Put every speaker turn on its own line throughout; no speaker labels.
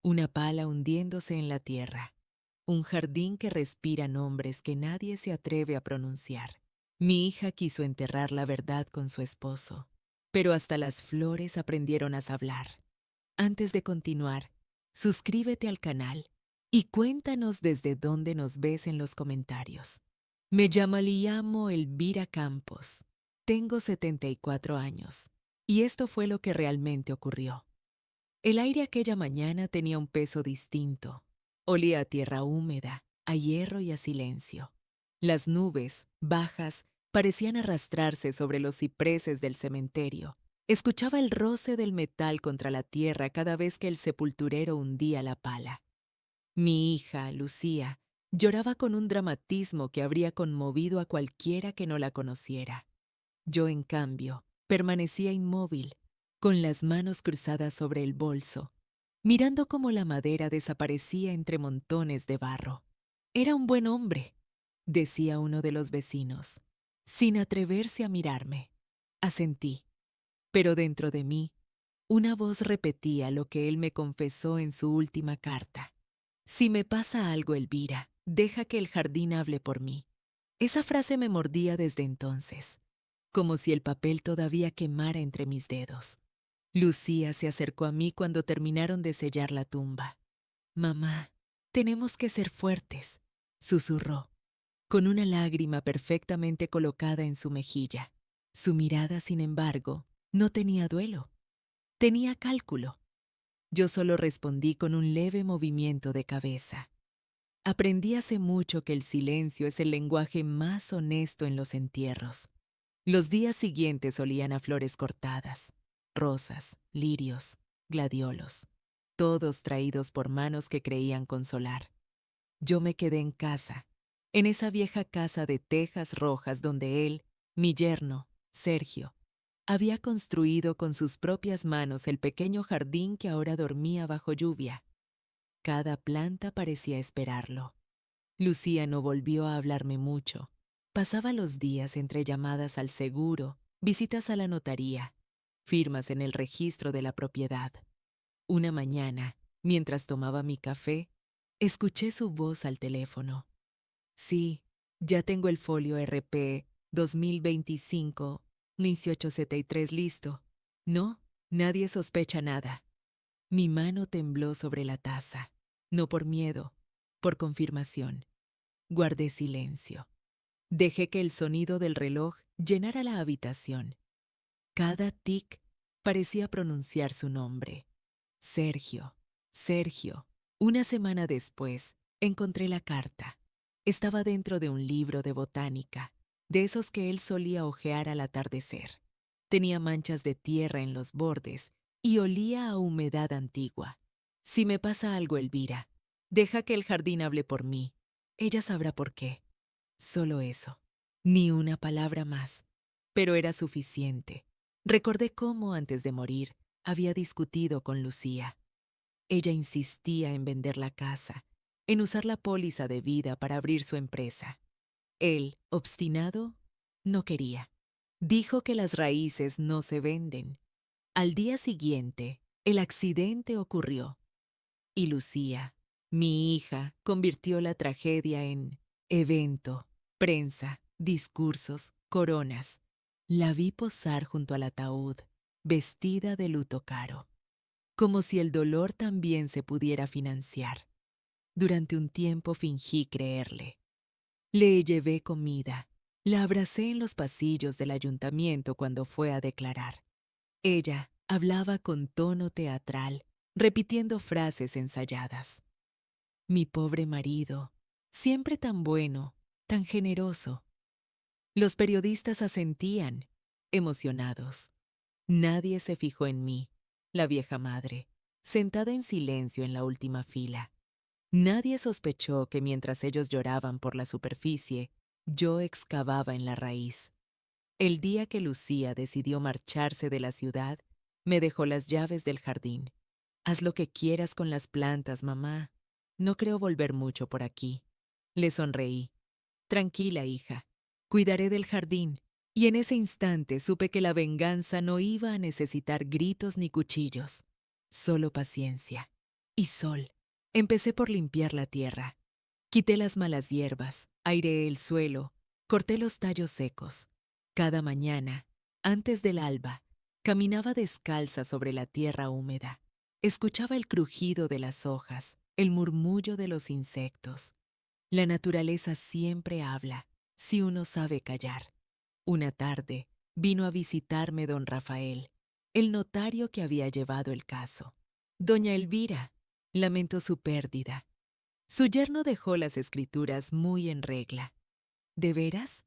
una pala hundiéndose en la tierra, un jardín que respira nombres que nadie se atreve a pronunciar. Mi hija quiso enterrar la verdad con su esposo, pero hasta las flores aprendieron a hablar. Antes de continuar, suscríbete al canal y cuéntanos desde dónde nos ves en los comentarios. Me llamo Elvira Campos. Tengo 74 años y esto fue lo que realmente ocurrió. El aire aquella mañana tenía un peso distinto. Olía a tierra húmeda, a hierro y a silencio. Las nubes, bajas, parecían arrastrarse sobre los cipreses del cementerio. Escuchaba el roce del metal contra la tierra cada vez que el sepulturero hundía la pala. Mi hija, Lucía, lloraba con un dramatismo que habría conmovido a cualquiera que no la conociera. Yo, en cambio, permanecía inmóvil, con las manos cruzadas sobre el bolso, mirando cómo la madera desaparecía entre montones de barro. Era un buen hombre, decía uno de los vecinos, sin atreverse a mirarme. Asentí, pero dentro de mí, una voz repetía lo que él me confesó en su última carta. Si me pasa algo, Elvira, deja que el jardín hable por mí. Esa frase me mordía desde entonces, como si el papel todavía quemara entre mis dedos. Lucía se acercó a mí cuando terminaron de sellar la tumba. Mamá, tenemos que ser fuertes, susurró, con una lágrima perfectamente colocada en su mejilla. Su mirada, sin embargo, no tenía duelo, tenía cálculo. Yo solo respondí con un leve movimiento de cabeza. Aprendí hace mucho que el silencio es el lenguaje más honesto en los entierros. Los días siguientes olían a flores cortadas, rosas, lirios, gladiolos, todos traídos por manos que creían consolar. Yo me quedé en casa, en esa vieja casa de tejas rojas donde él, mi yerno, Sergio, había construido con sus propias manos el pequeño jardín que ahora dormía bajo lluvia. Cada planta parecía esperarlo. Lucía no volvió a hablarme mucho. Pasaba los días entre llamadas al seguro, visitas a la notaría, firmas en el registro de la propiedad. Una mañana, mientras tomaba mi café, escuché su voz al teléfono. Sí, ya tengo el folio RP 2025-1873 listo. No, nadie sospecha nada. Mi mano tembló sobre la taza, no por miedo, por confirmación. Guardé silencio. Dejé que el sonido del reloj llenara la habitación. Cada tic parecía pronunciar su nombre. Sergio, Sergio. Una semana después, encontré la carta. Estaba dentro de un libro de botánica, de esos que él solía hojear al atardecer. Tenía manchas de tierra en los bordes y olía a humedad antigua. Si me pasa algo, Elvira, deja que el jardín hable por mí. Ella sabrá por qué. Solo eso. Ni una palabra más. Pero era suficiente. Recordé cómo, antes de morir, había discutido con Lucía. Ella insistía en vender la casa, en usar la póliza de vida para abrir su empresa. Él, obstinado, no quería. Dijo que las raíces no se venden. Al día siguiente, el accidente ocurrió. Y Lucía, mi hija, convirtió la tragedia en evento, prensa, discursos, coronas. La vi posar junto al ataúd, vestida de luto caro, como si el dolor también se pudiera financiar. Durante un tiempo fingí creerle. Le llevé comida, la abracé en los pasillos del ayuntamiento cuando fue a declarar. Ella hablaba con tono teatral, repitiendo frases ensayadas. Mi pobre marido, siempre tan bueno, tan generoso. Los periodistas asentían, emocionados. Nadie se fijó en mí, la vieja madre, sentada en silencio en la última fila. Nadie sospechó que mientras ellos lloraban por la superficie, yo excavaba en la raíz. El día que Lucía decidió marcharse de la ciudad, me dejó las llaves del jardín. Haz lo que quieras con las plantas, mamá. No creo volver mucho por aquí. Le sonreí. Tranquila, hija. Cuidaré del jardín. Y en ese instante supe que la venganza no iba a necesitar gritos ni cuchillos. Solo paciencia. y sol. Empecé por limpiar la tierra. Quité las malas hierbas, aireé el suelo, corté los tallos secos. Cada mañana, antes del alba, caminaba descalza sobre la tierra húmeda. Escuchaba el crujido de las hojas, el murmullo de los insectos. La naturaleza siempre habla, si uno sabe callar. Una tarde, vino a visitarme don Rafael, el notario que había llevado el caso. Doña Elvira lamentó su pérdida. Su yerno dejó las escrituras muy en regla. ¿De veras?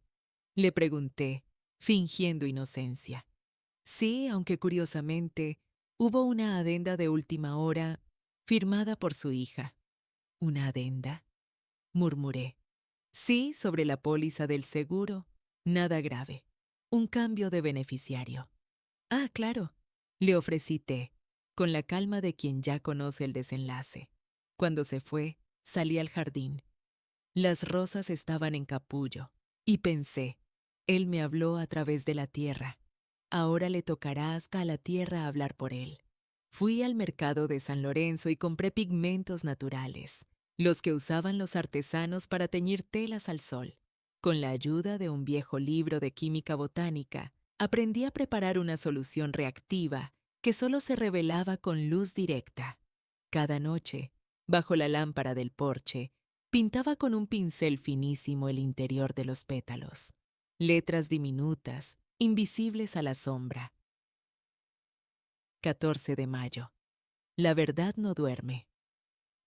Le pregunté, fingiendo inocencia. Sí, aunque curiosamente, hubo una adenda de última hora firmada por su hija. ¿Una adenda?, murmuré. Sí, sobre la póliza del seguro. Nada grave. Un cambio de beneficiario. Ah, claro. Le ofrecí té, con la calma de quien ya conoce el desenlace. Cuando se fue, salí al jardín. Las rosas estaban en capullo, y pensé, él me habló a través de la tierra. Ahora le tocará a la tierra hablar por él. Fui al mercado de San Lorenzo y compré pigmentos naturales, los que usaban los artesanos para teñir telas al sol. Con la ayuda de un viejo libro de química botánica, aprendí a preparar una solución reactiva que solo se revelaba con luz directa. Cada noche, bajo la lámpara del porche, pintaba con un pincel finísimo el interior de los pétalos. Letras diminutas, invisibles a la sombra. 14 de mayo. La verdad no duerme.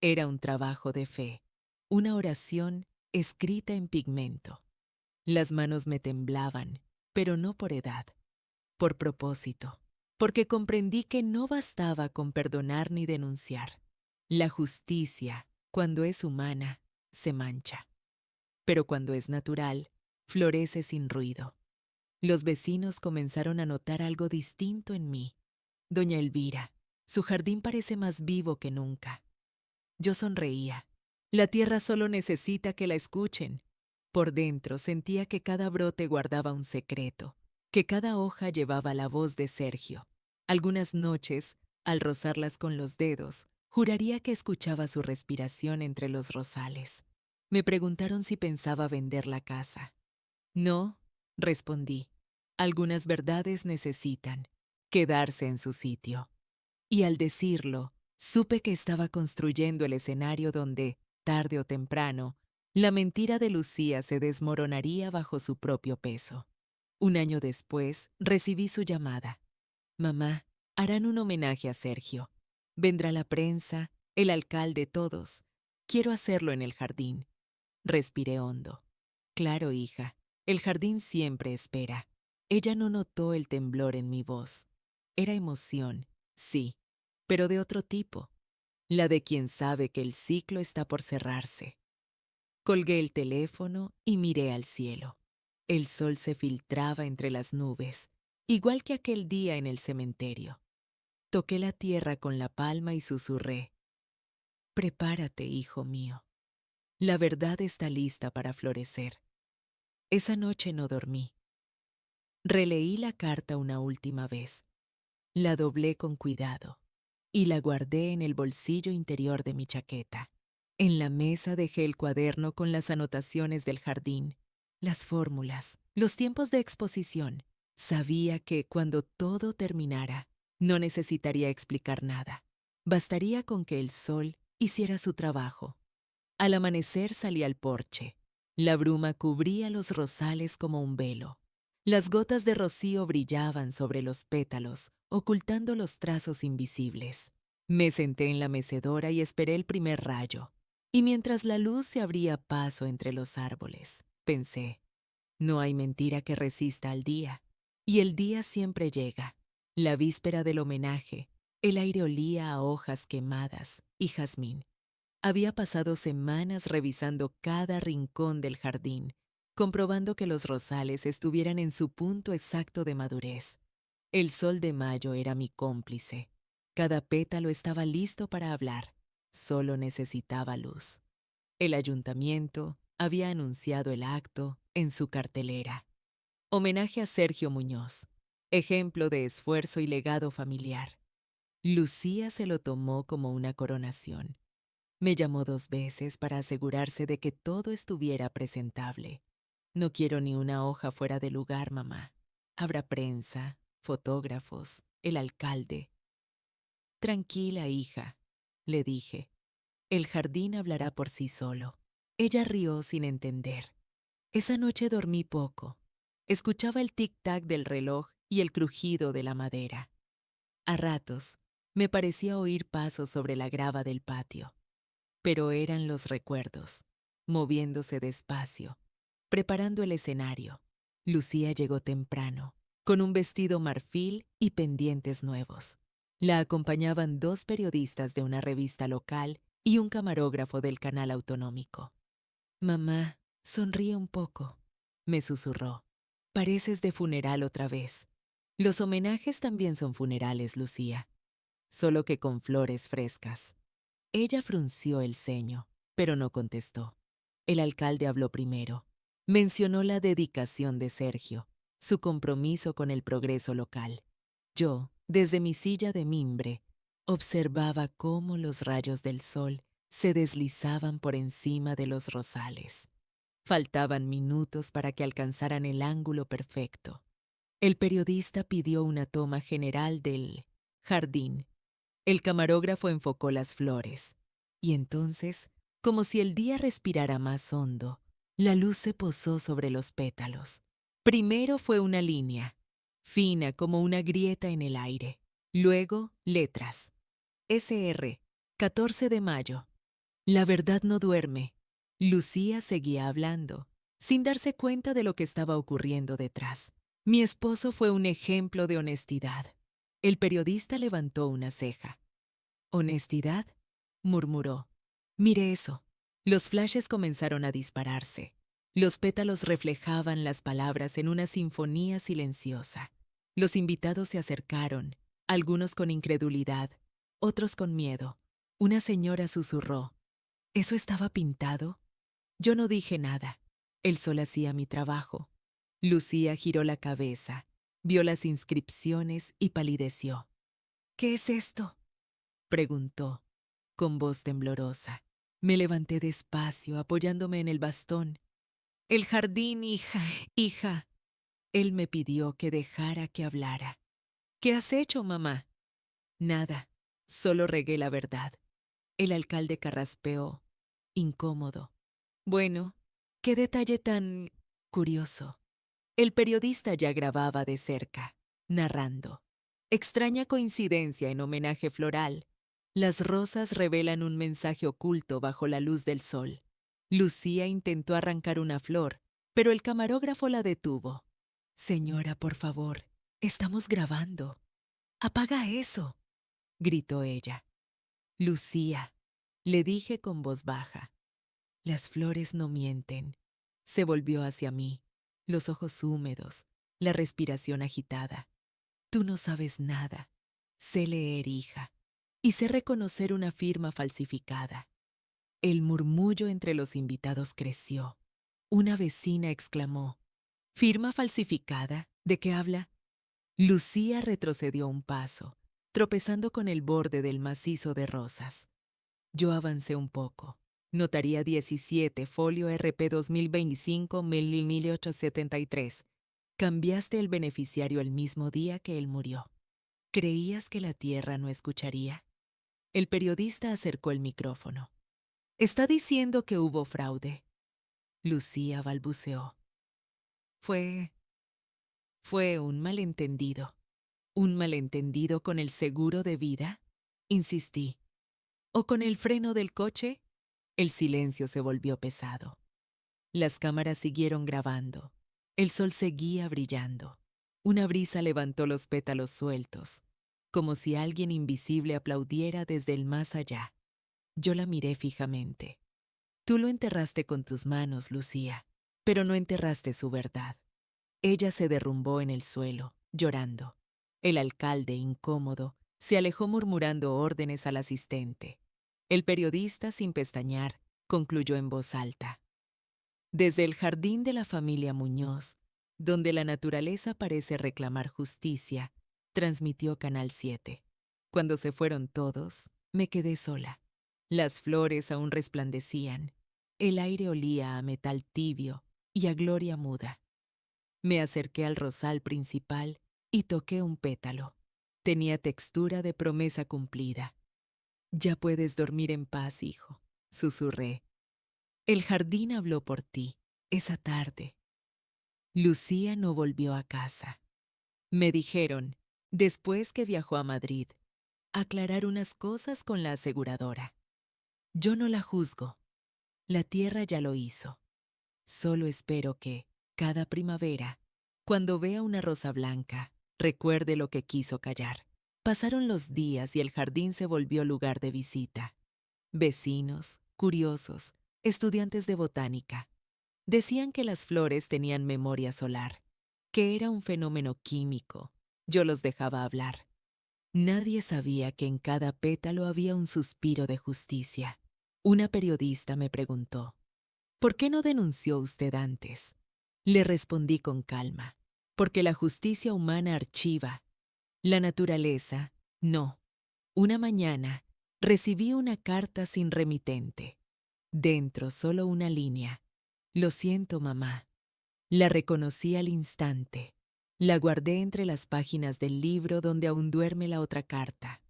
Era un trabajo de fe, una oración escrita en pigmento. Las manos me temblaban, pero no por edad, por propósito, porque comprendí que no bastaba con perdonar ni denunciar. La justicia, cuando es humana, se mancha, pero cuando es natural, florece sin ruido. Los vecinos comenzaron a notar algo distinto en mí. Doña Elvira, su jardín parece más vivo que nunca. Yo sonreía. La tierra solo necesita que la escuchen. Por dentro sentía que cada brote guardaba un secreto, que cada hoja llevaba la voz de Sergio. Algunas noches, al rozarlas con los dedos, juraría que escuchaba su respiración entre los rosales. Me preguntaron si pensaba vender la casa. No, respondí. Algunas verdades necesitan quedarse en su sitio. Y al decirlo, supe que estaba construyendo el escenario donde, tarde o temprano, la mentira de Lucía se desmoronaría bajo su propio peso. Un año después, recibí su llamada. Mamá, harán un homenaje a Sergio. Vendrá la prensa, el alcalde, todos. Quiero hacerlo en el jardín. Respiré hondo. Claro, hija, el jardín siempre espera. Ella no notó el temblor en mi voz. Era emoción, sí, pero de otro tipo, la de quien sabe que el ciclo está por cerrarse. Colgué el teléfono y miré al cielo. El sol se filtraba entre las nubes, igual que aquel día en el cementerio. Toqué la tierra con la palma y susurré: prepárate, hijo mío. La verdad está lista para florecer. Esa noche no dormí. Releí la carta una última vez. La doblé con cuidado y la guardé en el bolsillo interior de mi chaqueta. En la mesa dejé el cuaderno con las anotaciones del jardín, las fórmulas, los tiempos de exposición. Sabía que cuando todo terminara, no necesitaría explicar nada. Bastaría con que el sol hiciera su trabajo. Al amanecer salí al porche. La bruma cubría los rosales como un velo. Las gotas de rocío brillaban sobre los pétalos, ocultando los trazos invisibles. Me senté en la mecedora y esperé el primer rayo. Y mientras la luz se abría paso entre los árboles, pensé, no hay mentira que resista al día. Y el día siempre llega. La víspera del homenaje, el aire olía a hojas quemadas y jazmín. Había pasado semanas revisando cada rincón del jardín, comprobando que los rosales estuvieran en su punto exacto de madurez. El sol de mayo era mi cómplice. Cada pétalo estaba listo para hablar. Solo necesitaba luz. El ayuntamiento había anunciado el acto en su cartelera. Homenaje a Sergio Muñoz. Ejemplo de esfuerzo y legado familiar. Lucía se lo tomó como una coronación. Me llamó 2 veces para asegurarse de que todo estuviera presentable. No quiero ni una hoja fuera de lugar, mamá. Habrá prensa, fotógrafos, el alcalde. Tranquila, hija, le dije. El jardín hablará por sí solo. Ella rió sin entender. Esa noche dormí poco. Escuchaba el tic-tac del reloj y el crujido de la madera. A ratos, me parecía oír pasos sobre la grava del patio. Pero eran los recuerdos, moviéndose despacio, preparando el escenario. Lucía llegó temprano, con un vestido marfil y pendientes nuevos. La acompañaban 2 periodistas de una revista local y un camarógrafo del canal autonómico. Mamá, sonríe un poco, me susurró. Pareces de funeral otra vez. Los homenajes también son funerales, Lucía, solo que con flores frescas. Ella frunció el ceño, pero no contestó. El alcalde habló primero. Mencionó la dedicación de Sergio, su compromiso con el progreso local. Yo, desde mi silla de mimbre, observaba cómo los rayos del sol se deslizaban por encima de los rosales. Faltaban minutos para que alcanzaran el ángulo perfecto. El periodista pidió una toma general del jardín. El camarógrafo enfocó las flores. Y entonces, como si el día respirara más hondo, la luz se posó sobre los pétalos. Primero fue una línea, fina como una grieta en el aire. Luego, letras. SR, 14 de mayo. La verdad no duerme. Lucía seguía hablando, sin darse cuenta de lo que estaba ocurriendo detrás. Mi esposo fue un ejemplo de honestidad. El periodista levantó una ceja. ¿Honestidad? Murmuró. Mire eso. Los flashes comenzaron a dispararse. Los pétalos reflejaban las palabras en una sinfonía silenciosa. Los invitados se acercaron, algunos con incredulidad, otros con miedo. Una señora susurró. ¿Eso estaba pintado? Yo no dije nada. El sol hacía mi trabajo. Lucía giró la cabeza, vio las inscripciones y palideció. ¿Qué es esto?, preguntó, con voz temblorosa. Me levanté despacio, apoyándome en el bastón. El jardín, hija, hija. Él me pidió que dejara que hablara. ¿Qué has hecho, mamá? Nada, solo regué la verdad. El alcalde carraspeó, incómodo. Bueno, qué detalle tan curioso. El periodista ya grababa de cerca, narrando. Extraña coincidencia en homenaje floral. Las rosas revelan un mensaje oculto bajo la luz del sol. Lucía intentó arrancar una flor, pero el camarógrafo la detuvo. Señora, por favor, estamos grabando. Apaga eso, gritó ella. Lucía, le dije con voz baja. Las flores no mienten. Se volvió hacia mí, los ojos húmedos, la respiración agitada. Tú no sabes nada. Sé leer, hija, y sé reconocer una firma falsificada. El murmullo entre los invitados creció. Una vecina exclamó, ¿firma falsificada? ¿De qué habla? Lucía retrocedió un paso, tropezando con el borde del macizo de rosas. Yo avancé un poco. Notaría 17, folio RP 2025-1873. Cambiaste el beneficiario el mismo día que él murió. ¿Creías que la tierra no escucharía? El periodista acercó el micrófono. Está diciendo que hubo fraude. Lucía balbuceó. Fue un malentendido. ¿Un malentendido con el seguro de vida? Insistí. ¿O con el freno del coche? El silencio se volvió pesado. Las cámaras siguieron grabando. El sol seguía brillando. Una brisa levantó los pétalos sueltos, como si alguien invisible aplaudiera desde el más allá. Yo la miré fijamente. Tú lo enterraste con tus manos, Lucía, pero no enterraste su verdad. Ella se derrumbó en el suelo, llorando. El alcalde, incómodo, se alejó murmurando órdenes al asistente. El periodista, sin pestañear, concluyó en voz alta. Desde el jardín de la familia Muñoz, donde la naturaleza parece reclamar justicia, transmitió Canal 7. Cuando se fueron todos, me quedé sola. Las flores aún resplandecían. El aire olía a metal tibio y a gloria muda. Me acerqué al rosal principal y toqué un pétalo. Tenía textura de promesa cumplida. Ya puedes dormir en paz, hijo, susurré. El jardín habló por ti, esa tarde. Lucía no volvió a casa. Me dijeron, después que viajó a Madrid, aclarar unas cosas con la aseguradora. Yo no la juzgo. La tierra ya lo hizo. Solo espero que, cada primavera, cuando vea una rosa blanca, recuerde lo que quiso callar. Pasaron los días y el jardín se volvió lugar de visita. Vecinos, curiosos, estudiantes de botánica, decían que las flores tenían memoria solar, que era un fenómeno químico. Yo los dejaba hablar. Nadie sabía que en cada pétalo había un suspiro de justicia. Una periodista me preguntó, ¿por qué no denunció usted antes? Le respondí con calma, porque la justicia humana archiva. La naturaleza, no. Una mañana, recibí una carta sin remitente. Dentro solo una línea. Lo siento, mamá. La reconocí al instante. La guardé entre las páginas del libro donde aún duerme la otra carta,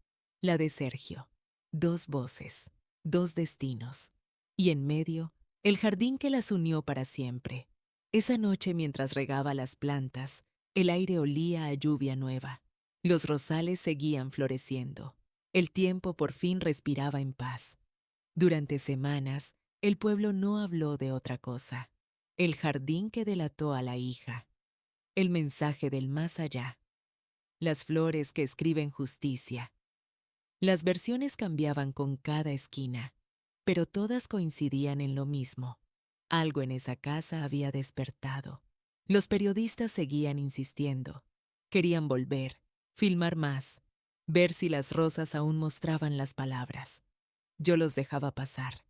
la de Sergio. 2 voces, 2 destinos. Y en medio, el jardín que las unió para siempre. Esa noche, mientras regaba las plantas, el aire olía a lluvia nueva. Los rosales seguían floreciendo. El tiempo por fin respiraba en paz. Durante semanas, el pueblo no habló de otra cosa. El jardín que delató a la hija. El mensaje del más allá. Las flores que escriben justicia. Las versiones cambiaban con cada esquina, pero todas coincidían en lo mismo. Algo en esa casa había despertado. Los periodistas seguían insistiendo. Querían volver, filmar más, ver si las rosas aún mostraban las palabras. Yo los dejaba pasar.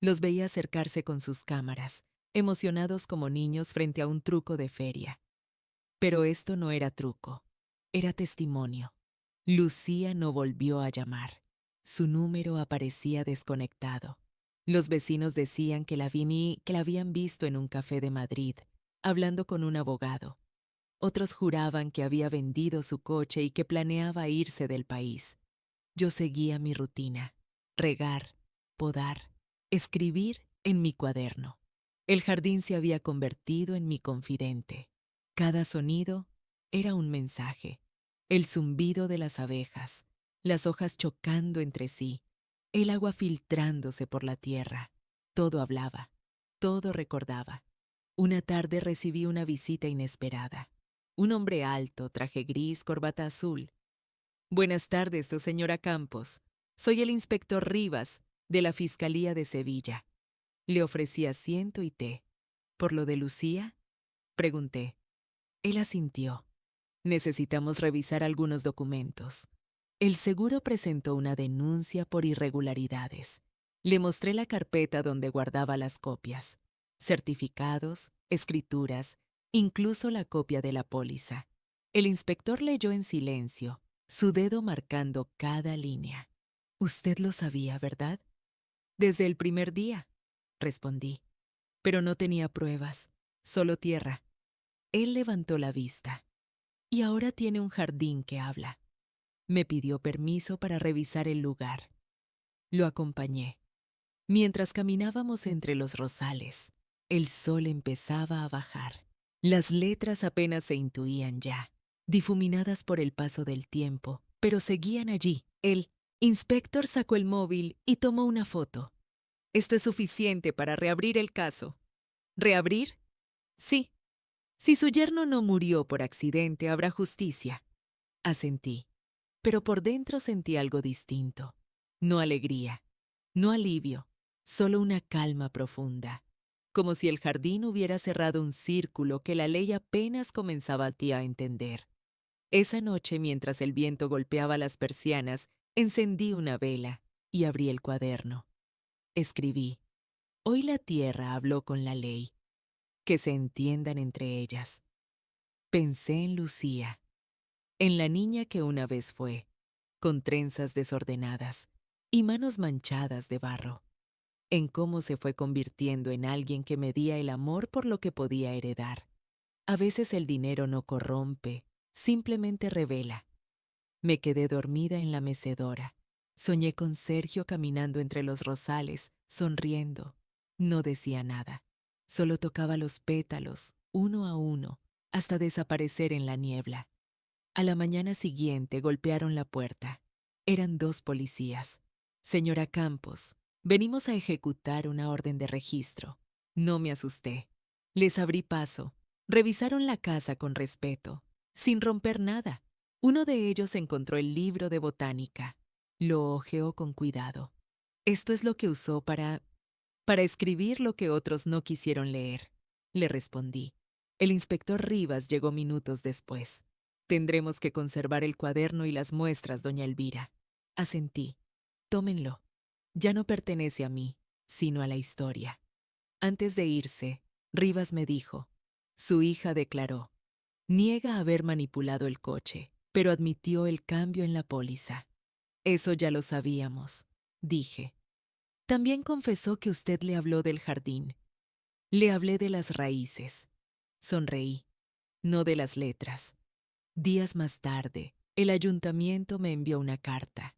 Los veía acercarse con sus cámaras, emocionados como niños frente a un truco de feria. Pero esto no era truco, era testimonio. Lucía no volvió a llamar. Su número aparecía desconectado. Los vecinos decían que que la habían visto en un café de Madrid, hablando con un abogado. Otros juraban que había vendido su coche y que planeaba irse del país. Yo seguía mi rutina: regar, podar, escribir en mi cuaderno. El jardín se había convertido en mi confidente. Cada sonido era un mensaje. El zumbido de las abejas, las hojas chocando entre sí, el agua filtrándose por la tierra. Todo hablaba, todo recordaba. Una tarde recibí una visita inesperada. Un hombre alto, traje gris, corbata azul. Buenas tardes, señora Campos. Soy el inspector Rivas, de la Fiscalía de Sevilla. Le ofrecí asiento y té. ¿Por lo de Lucía?, pregunté. Él asintió. Necesitamos revisar algunos documentos. El seguro presentó una denuncia por irregularidades. Le mostré la carpeta donde guardaba las copias, certificados, escrituras, incluso la copia de la póliza. El inspector leyó en silencio, su dedo marcando cada línea. Usted lo sabía, ¿verdad? Desde el primer día, respondí. Pero no tenía pruebas, solo tierra. Él levantó la vista. Y ahora tiene un jardín que habla. Me pidió permiso para revisar el lugar. Lo acompañé. Mientras caminábamos entre los rosales, el sol empezaba a bajar. Las letras apenas se intuían ya, difuminadas por el paso del tiempo, pero seguían allí. El inspector sacó el móvil y tomó una foto. Esto es suficiente para reabrir el caso. ¿Reabrir? Sí. Si su yerno no murió por accidente, habrá justicia. Asentí, pero por dentro sentí algo distinto. No alegría, no alivio, solo una calma profunda. Como si el jardín hubiera cerrado un círculo que la ley apenas comenzaba a entender. Esa noche, mientras el viento golpeaba las persianas, encendí una vela y abrí el cuaderno. Escribí: hoy la tierra habló con la ley. Que se entiendan entre ellas. Pensé en Lucía, en la niña que una vez fue, con trenzas desordenadas y manos manchadas de barro, en cómo se fue convirtiendo en alguien que medía el amor por lo que podía heredar. A veces el dinero no corrompe, simplemente revela. Me quedé dormida en la mecedora. Soñé con Sergio caminando entre los rosales, sonriendo. No decía nada. Solo tocaba los pétalos, uno a uno, hasta desaparecer en la niebla. A la mañana siguiente golpearon la puerta. Eran 2 policías. Señora Campos, venimos a ejecutar una orden de registro. No me asusté. Les abrí paso. Revisaron la casa con respeto, sin romper nada. Uno de ellos encontró el libro de botánica. Lo hojeó con cuidado. Esto es lo que usó para escribir lo que otros no quisieron leer, le respondí. El inspector Rivas llegó minutos después. Tendremos que conservar el cuaderno y las muestras, doña Elvira. Asentí. Tómenlo. Ya no pertenece a mí, sino a la historia. Antes de irse, Rivas me dijo. Su hija declaró. Niega haber manipulado el coche, pero admitió el cambio en la póliza. Eso ya lo sabíamos, dije. También confesó que usted le habló del jardín. Le hablé de las raíces. Sonreí, no de las letras. Días más tarde, el ayuntamiento me envió una carta.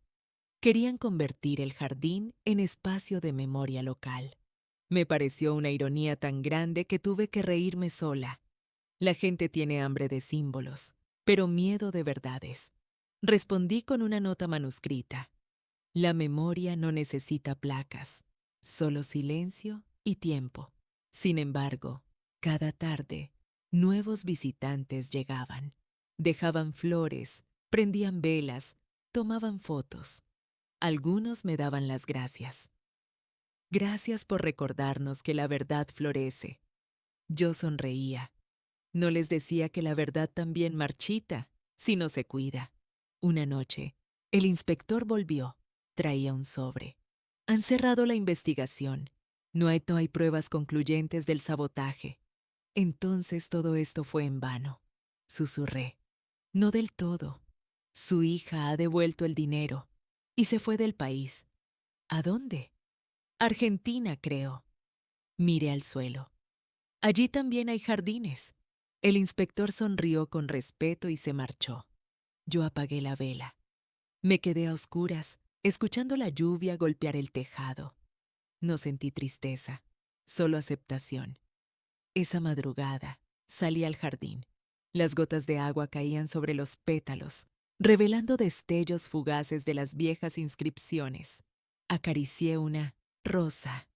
Querían convertir el jardín en espacio de memoria local. Me pareció una ironía tan grande que tuve que reírme sola. La gente tiene hambre de símbolos, pero miedo de verdades. Respondí con una nota manuscrita. La memoria no necesita placas, solo silencio y tiempo. Sin embargo, cada tarde, nuevos visitantes llegaban. Dejaban flores, prendían velas, tomaban fotos. Algunos me daban las gracias. Gracias por recordarnos que la verdad florece. Yo sonreía. No les decía que la verdad también marchita, si no se cuida. Una noche, el inspector volvió. Traía un sobre. Han cerrado la investigación. No hay pruebas concluyentes del sabotaje. Entonces todo esto fue en vano. Susurré. No del todo. Su hija ha devuelto el dinero y se fue del país. ¿A dónde? Argentina, creo. Miré al suelo. Allí también hay jardines. El inspector sonrió con respeto y se marchó. Yo apagué la vela. Me quedé a oscuras, escuchando la lluvia golpear el tejado. No sentí tristeza, solo aceptación. Esa madrugada salí al jardín. Las gotas de agua caían sobre los pétalos, revelando destellos fugaces de las viejas inscripciones. Acaricié una rosa.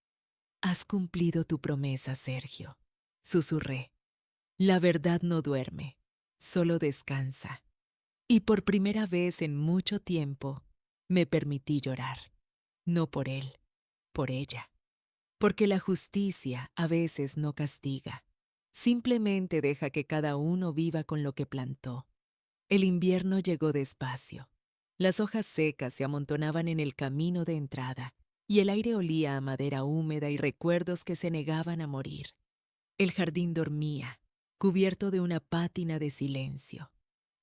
Has cumplido tu promesa, Sergio. Susurré. La verdad no duerme, solo descansa. Y por primera vez en mucho tiempo, me permití llorar. No por él, por ella. Porque la justicia a veces no castiga. Simplemente deja que cada uno viva con lo que plantó. El invierno llegó despacio. Las hojas secas se amontonaban en el camino de entrada y el aire olía a madera húmeda y recuerdos que se negaban a morir. El jardín dormía, cubierto de una pátina de silencio.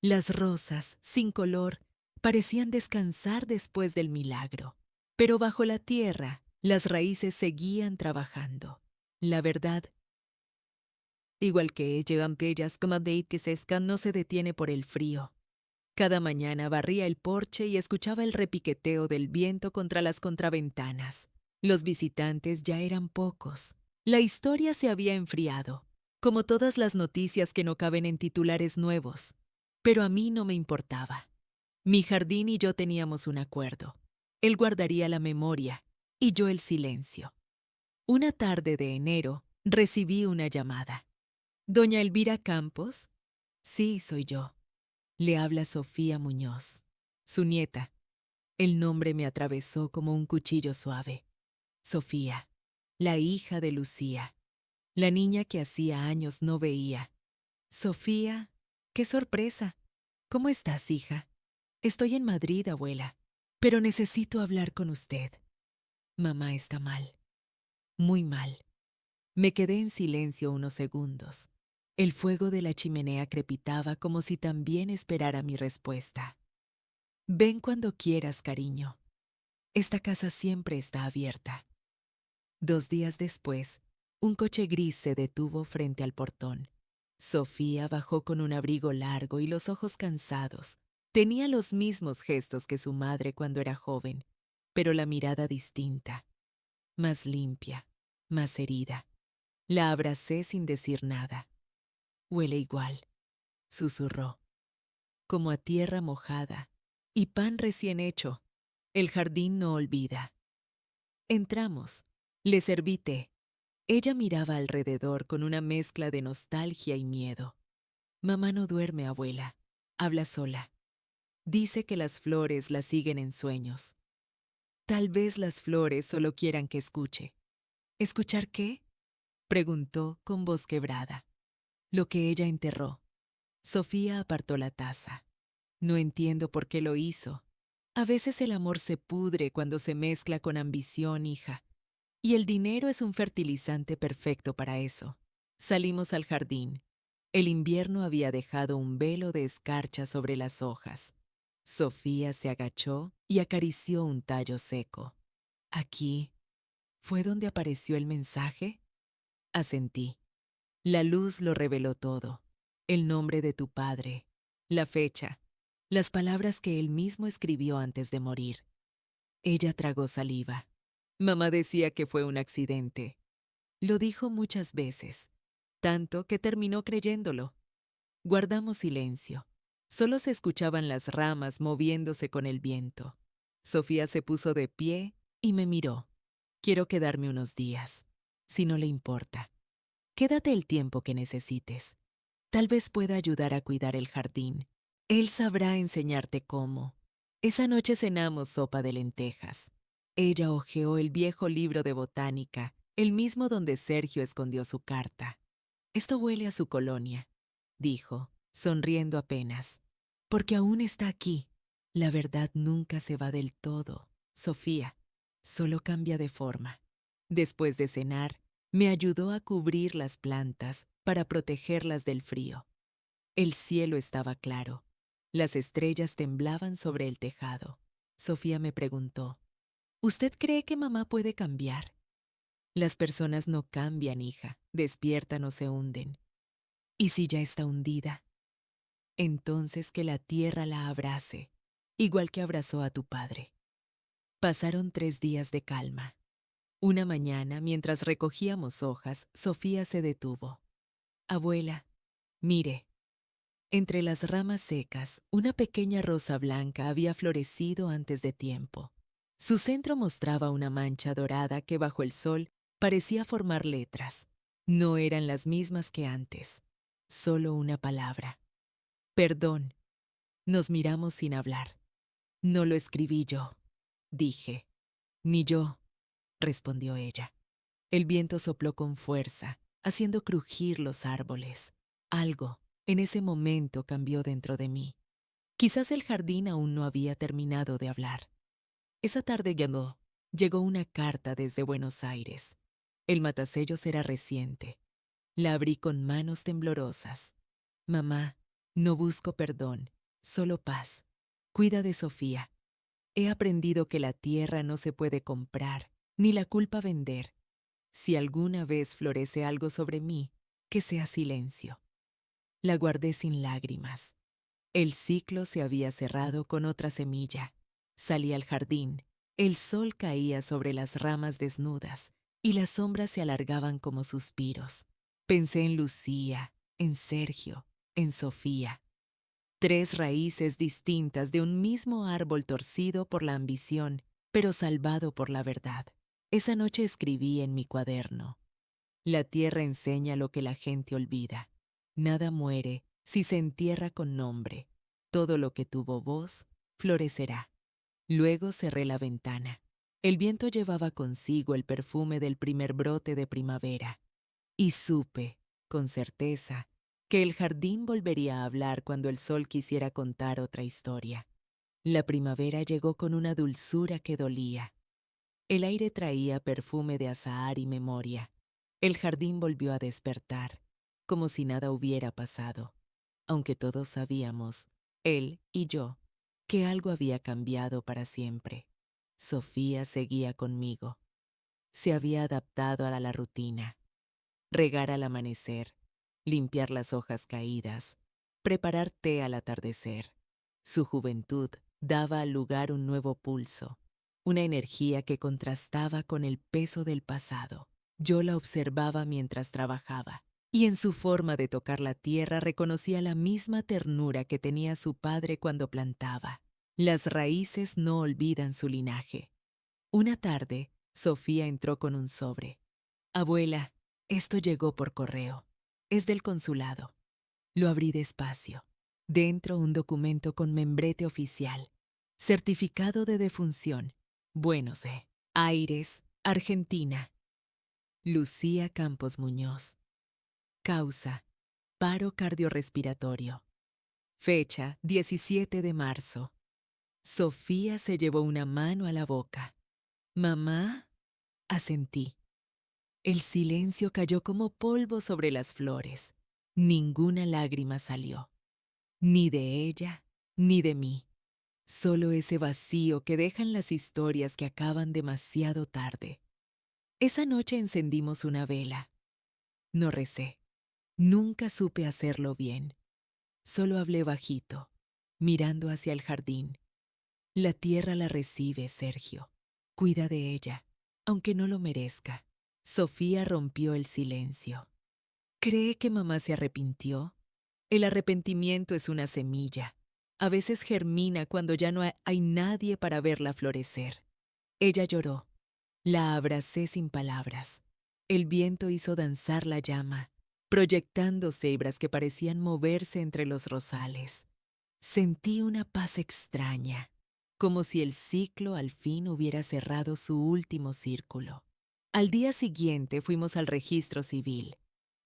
Las rosas, sin color, parecían descansar después del milagro. Pero bajo la tierra, las raíces seguían trabajando. La verdad, igual que llegan bellas como de que sescan, no se detiene por el frío. Cada mañana barría el porche y escuchaba el repiqueteo del viento contra las contraventanas. Los visitantes ya eran pocos. La historia se había enfriado, como todas las noticias que no caben en titulares nuevos. Pero a mí no me importaba. Mi jardín y yo teníamos un acuerdo. Él guardaría la memoria y yo el silencio. Una tarde de enero recibí una llamada. ¿Doña Elvira Campos? Sí, soy yo. Le habla Sofía Muñoz, su nieta. El nombre me atravesó como un cuchillo suave. Sofía, la hija de Lucía, la niña que hacía años no veía. Sofía, qué sorpresa. ¿Cómo estás, hija? Estoy en Madrid, abuela, pero necesito hablar con usted. Mamá está mal, muy mal. Me quedé en silencio unos segundos. El fuego de la chimenea crepitaba como si también esperara mi respuesta. Ven cuando quieras, cariño. Esta casa siempre está abierta. 2 días después, un coche gris se detuvo frente al portón. Sofía bajó con un abrigo largo y los ojos cansados. Tenía los mismos gestos que su madre cuando era joven, pero la mirada distinta, más limpia, más herida. La abracé sin decir nada. Huele igual, susurró, como a tierra mojada y pan recién hecho. El jardín no olvida. Entramos. Le serví té. Ella miraba alrededor con una mezcla de nostalgia y miedo. Mamá no duerme, abuela. Habla sola. Dice que las flores la siguen en sueños. Tal vez las flores solo quieran que escuche. ¿Escuchar qué? Preguntó con voz quebrada. Lo que ella enterró. Sofía apartó la taza. No entiendo por qué lo hizo. A veces el amor se pudre cuando se mezcla con ambición, hija. Y el dinero es un fertilizante perfecto para eso. Salimos al jardín. El invierno había dejado un velo de escarcha sobre las hojas. Sofía se agachó y acarició un tallo seco. Aquí, ¿fue donde apareció el mensaje? Asentí. La luz lo reveló todo. El nombre de tu padre, la fecha, las palabras que él mismo escribió antes de morir. Ella tragó saliva. Mamá decía que fue un accidente. Lo dijo muchas veces, tanto que terminó creyéndolo. Guardamos silencio. Solo se escuchaban las ramas moviéndose con el viento. Sofía se puso de pie y me miró. Quiero quedarme unos días, si no le importa. Quédate el tiempo que necesites. Tal vez pueda ayudar a cuidar el jardín. Él sabrá enseñarte cómo. Esa noche cenamos sopa de lentejas. Ella hojeó el viejo libro de botánica, el mismo donde Sergio escondió su carta. Esto huele a su colonia, dijo, sonriendo apenas. Porque aún está aquí. La verdad nunca se va del todo, Sofía. Solo cambia de forma. Después de cenar, me ayudó a cubrir las plantas para protegerlas del frío. El cielo estaba claro. Las estrellas temblaban sobre el tejado. Sofía me preguntó, ¿usted cree que mamá puede cambiar? Las personas no cambian, hija, despiertan o se hunden. ¿Y si ya está hundida? Entonces que la tierra la abrace, igual que abrazó a tu padre. Pasaron 3 días de calma. Una mañana, mientras recogíamos hojas, Sofía se detuvo. Abuela, mire. Entre las ramas secas, una pequeña rosa blanca había florecido antes de tiempo. Su centro mostraba una mancha dorada que bajo el sol parecía formar letras. No eran las mismas que antes, solo una palabra. Perdón. Nos miramos sin hablar. No lo escribí yo, dije. Ni yo, respondió ella. El viento sopló con fuerza, haciendo crujir los árboles. Algo, en ese momento, cambió dentro de mí. Quizás el jardín aún no había terminado de hablar. Esa tarde llegó una carta desde Buenos Aires. El matasellos era reciente. La abrí con manos temblorosas. Mamá, no busco perdón, solo paz. Cuida de Sofía. He aprendido que la tierra no se puede comprar, ni la culpa vender. Si alguna vez florece algo sobre mí, que sea silencio. La guardé sin lágrimas. El ciclo se había cerrado con otra semilla. Salí al jardín. El sol caía sobre las ramas desnudas y las sombras se alargaban como suspiros. Pensé en Lucía, en Sergio, en Sofía. 3 raíces distintas de un mismo árbol torcido por la ambición, pero salvado por la verdad. Esa noche escribí en mi cuaderno. La tierra enseña lo que la gente olvida. Nada muere si se entierra con nombre. Todo lo que tuvo voz florecerá. Luego cerré la ventana. El viento llevaba consigo el perfume del primer brote de primavera. Y supe, con certeza, que el jardín volvería a hablar cuando el sol quisiera contar otra historia. La primavera llegó con una dulzura que dolía. El aire traía perfume de azahar y memoria. El jardín volvió a despertar, como si nada hubiera pasado, aunque todos sabíamos, él y yo, que algo había cambiado para siempre. Sofía seguía conmigo. Se había adaptado a la rutina. Regar al amanecer, limpiar las hojas caídas, preparar té al atardecer. Su juventud daba al lugar un nuevo pulso, una energía que contrastaba con el peso del pasado. Yo la observaba mientras trabajaba, y en su forma de tocar la tierra reconocía la misma ternura que tenía su padre cuando plantaba. Las raíces no olvidan su linaje. Una tarde, Sofía entró con un sobre. Abuela, esto llegó por correo. Es del consulado. Lo abrí despacio. Dentro un documento con membrete oficial. Certificado de defunción. Buenos Aires, Argentina. Lucía Campos Muñoz. Causa: paro cardiorrespiratorio. Fecha: 17 de marzo. Sofía se llevó una mano a la boca. ¿Mamá? Asentí. El silencio cayó como polvo sobre las flores. Ninguna lágrima salió. Ni de ella, ni de mí. Solo ese vacío que dejan las historias que acaban demasiado tarde. Esa noche encendimos una vela. No recé. Nunca supe hacerlo bien. Solo hablé bajito, mirando hacia el jardín. La tierra la recibe, Sergio. Cuida de ella, aunque no lo merezca. Sofía rompió el silencio. ¿Cree que mamá se arrepintió? El arrepentimiento es una semilla. A veces germina cuando ya no hay nadie para verla florecer. Ella lloró. La abracé sin palabras. El viento hizo danzar la llama, proyectando cebras que parecían moverse entre los rosales. Sentí una paz extraña, como si el ciclo al fin hubiera cerrado su último círculo. Al día siguiente fuimos al registro civil.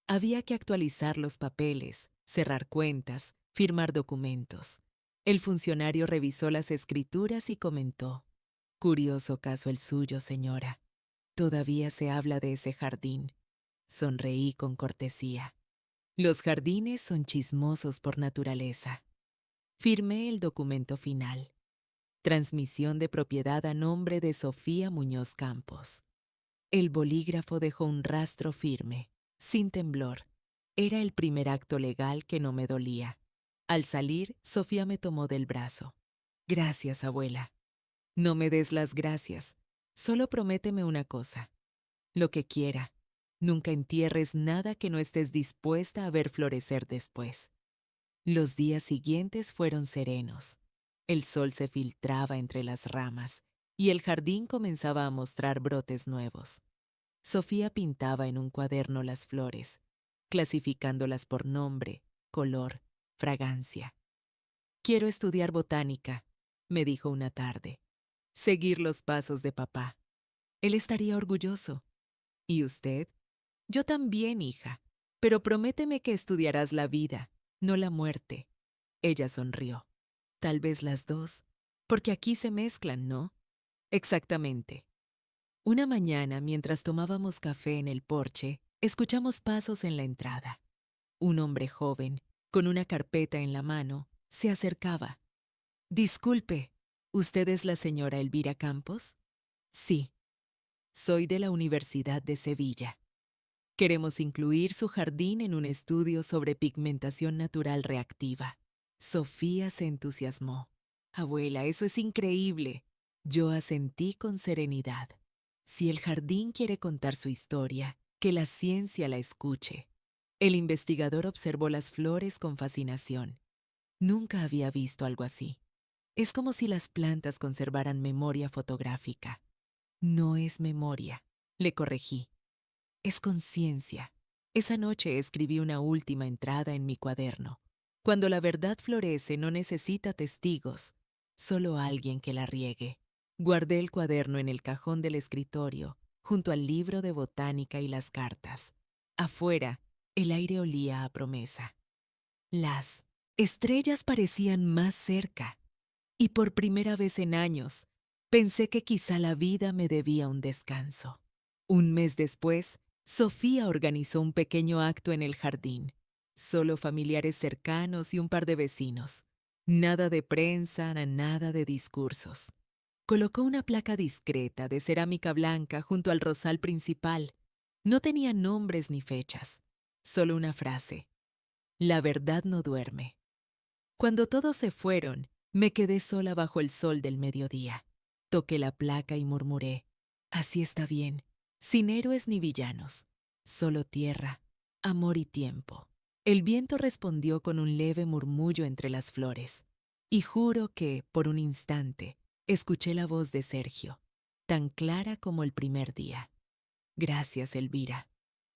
Había que actualizar los papeles, cerrar cuentas, firmar documentos. El funcionario revisó las escrituras y comentó: curioso caso el suyo, señora. Todavía se habla de ese jardín. Sonreí con cortesía. Los jardines son chismosos por naturaleza. Firmé el documento final. Transmisión de propiedad a nombre de Sofía Muñoz Campos. El bolígrafo dejó un rastro firme, sin temblor. Era el primer acto legal que no me dolía. Al salir, Sofía me tomó del brazo. Gracias, abuela. No me des las gracias. Solo prométeme una cosa. Lo que quiera. Nunca entierres nada que no estés dispuesta a ver florecer después. Los días siguientes fueron serenos. El sol se filtraba entre las ramas y el jardín comenzaba a mostrar brotes nuevos. Sofía pintaba en un cuaderno las flores, clasificándolas por nombre, color, fragancia. Quiero estudiar botánica, me dijo una tarde. Seguir los pasos de papá. Él estaría orgulloso. ¿Y usted? Yo también, hija, pero prométeme que estudiarás la vida, no la muerte. Ella sonrió. Tal vez las dos, porque aquí se mezclan, ¿no? Exactamente. Una mañana, mientras tomábamos café en el porche, escuchamos pasos en la entrada. Un hombre joven, con una carpeta en la mano, se acercaba. Disculpe, ¿usted es la señora Elvira Campos? Sí. Soy de la Universidad de Sevilla. Queremos incluir su jardín en un estudio sobre pigmentación natural reactiva. Sofía se entusiasmó. Abuela, eso es increíble. Yo asentí con serenidad. Si el jardín quiere contar su historia, que la ciencia la escuche. El investigador observó las flores con fascinación. Nunca había visto algo así. Es como si las plantas conservaran memoria fotográfica. No es memoria, le corregí. Es conciencia. Esa noche escribí una última entrada en mi cuaderno. Cuando la verdad florece no necesita testigos, solo alguien que la riegue. Guardé el cuaderno en el cajón del escritorio, junto al libro de botánica y las cartas. Afuera, el aire olía a promesa. Las estrellas parecían más cerca, y por primera vez en años, pensé que quizá la vida me debía un descanso. Un mes después, Sofía organizó un pequeño acto en el jardín. Solo familiares cercanos y un par de vecinos. Nada de prensa, nada de discursos. Colocó una placa discreta de cerámica blanca junto al rosal principal. No tenía nombres ni fechas, solo una frase: la verdad no duerme. Cuando todos se fueron, me quedé sola bajo el sol del mediodía. Toqué la placa y murmuré: así está bien, sin héroes ni villanos, solo tierra, amor y tiempo. El viento respondió con un leve murmullo entre las flores, y juro que, por un instante, escuché la voz de Sergio, tan clara como el primer día. Gracias, Elvira.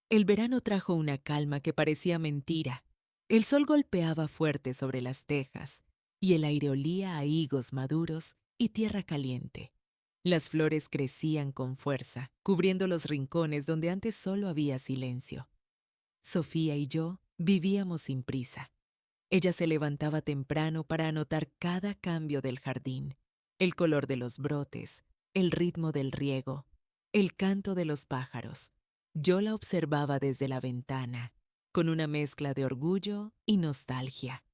El verano trajo una calma que parecía mentira. El sol golpeaba fuerte sobre las tejas y el aire olía a higos maduros y tierra caliente. Las flores crecían con fuerza, cubriendo los rincones donde antes solo había silencio. Sofía y yo vivíamos sin prisa. Ella se levantaba temprano para anotar cada cambio del jardín, el color de los brotes, el ritmo del riego, el canto de los pájaros. Yo la observaba desde la ventana, con una mezcla de orgullo y nostalgia.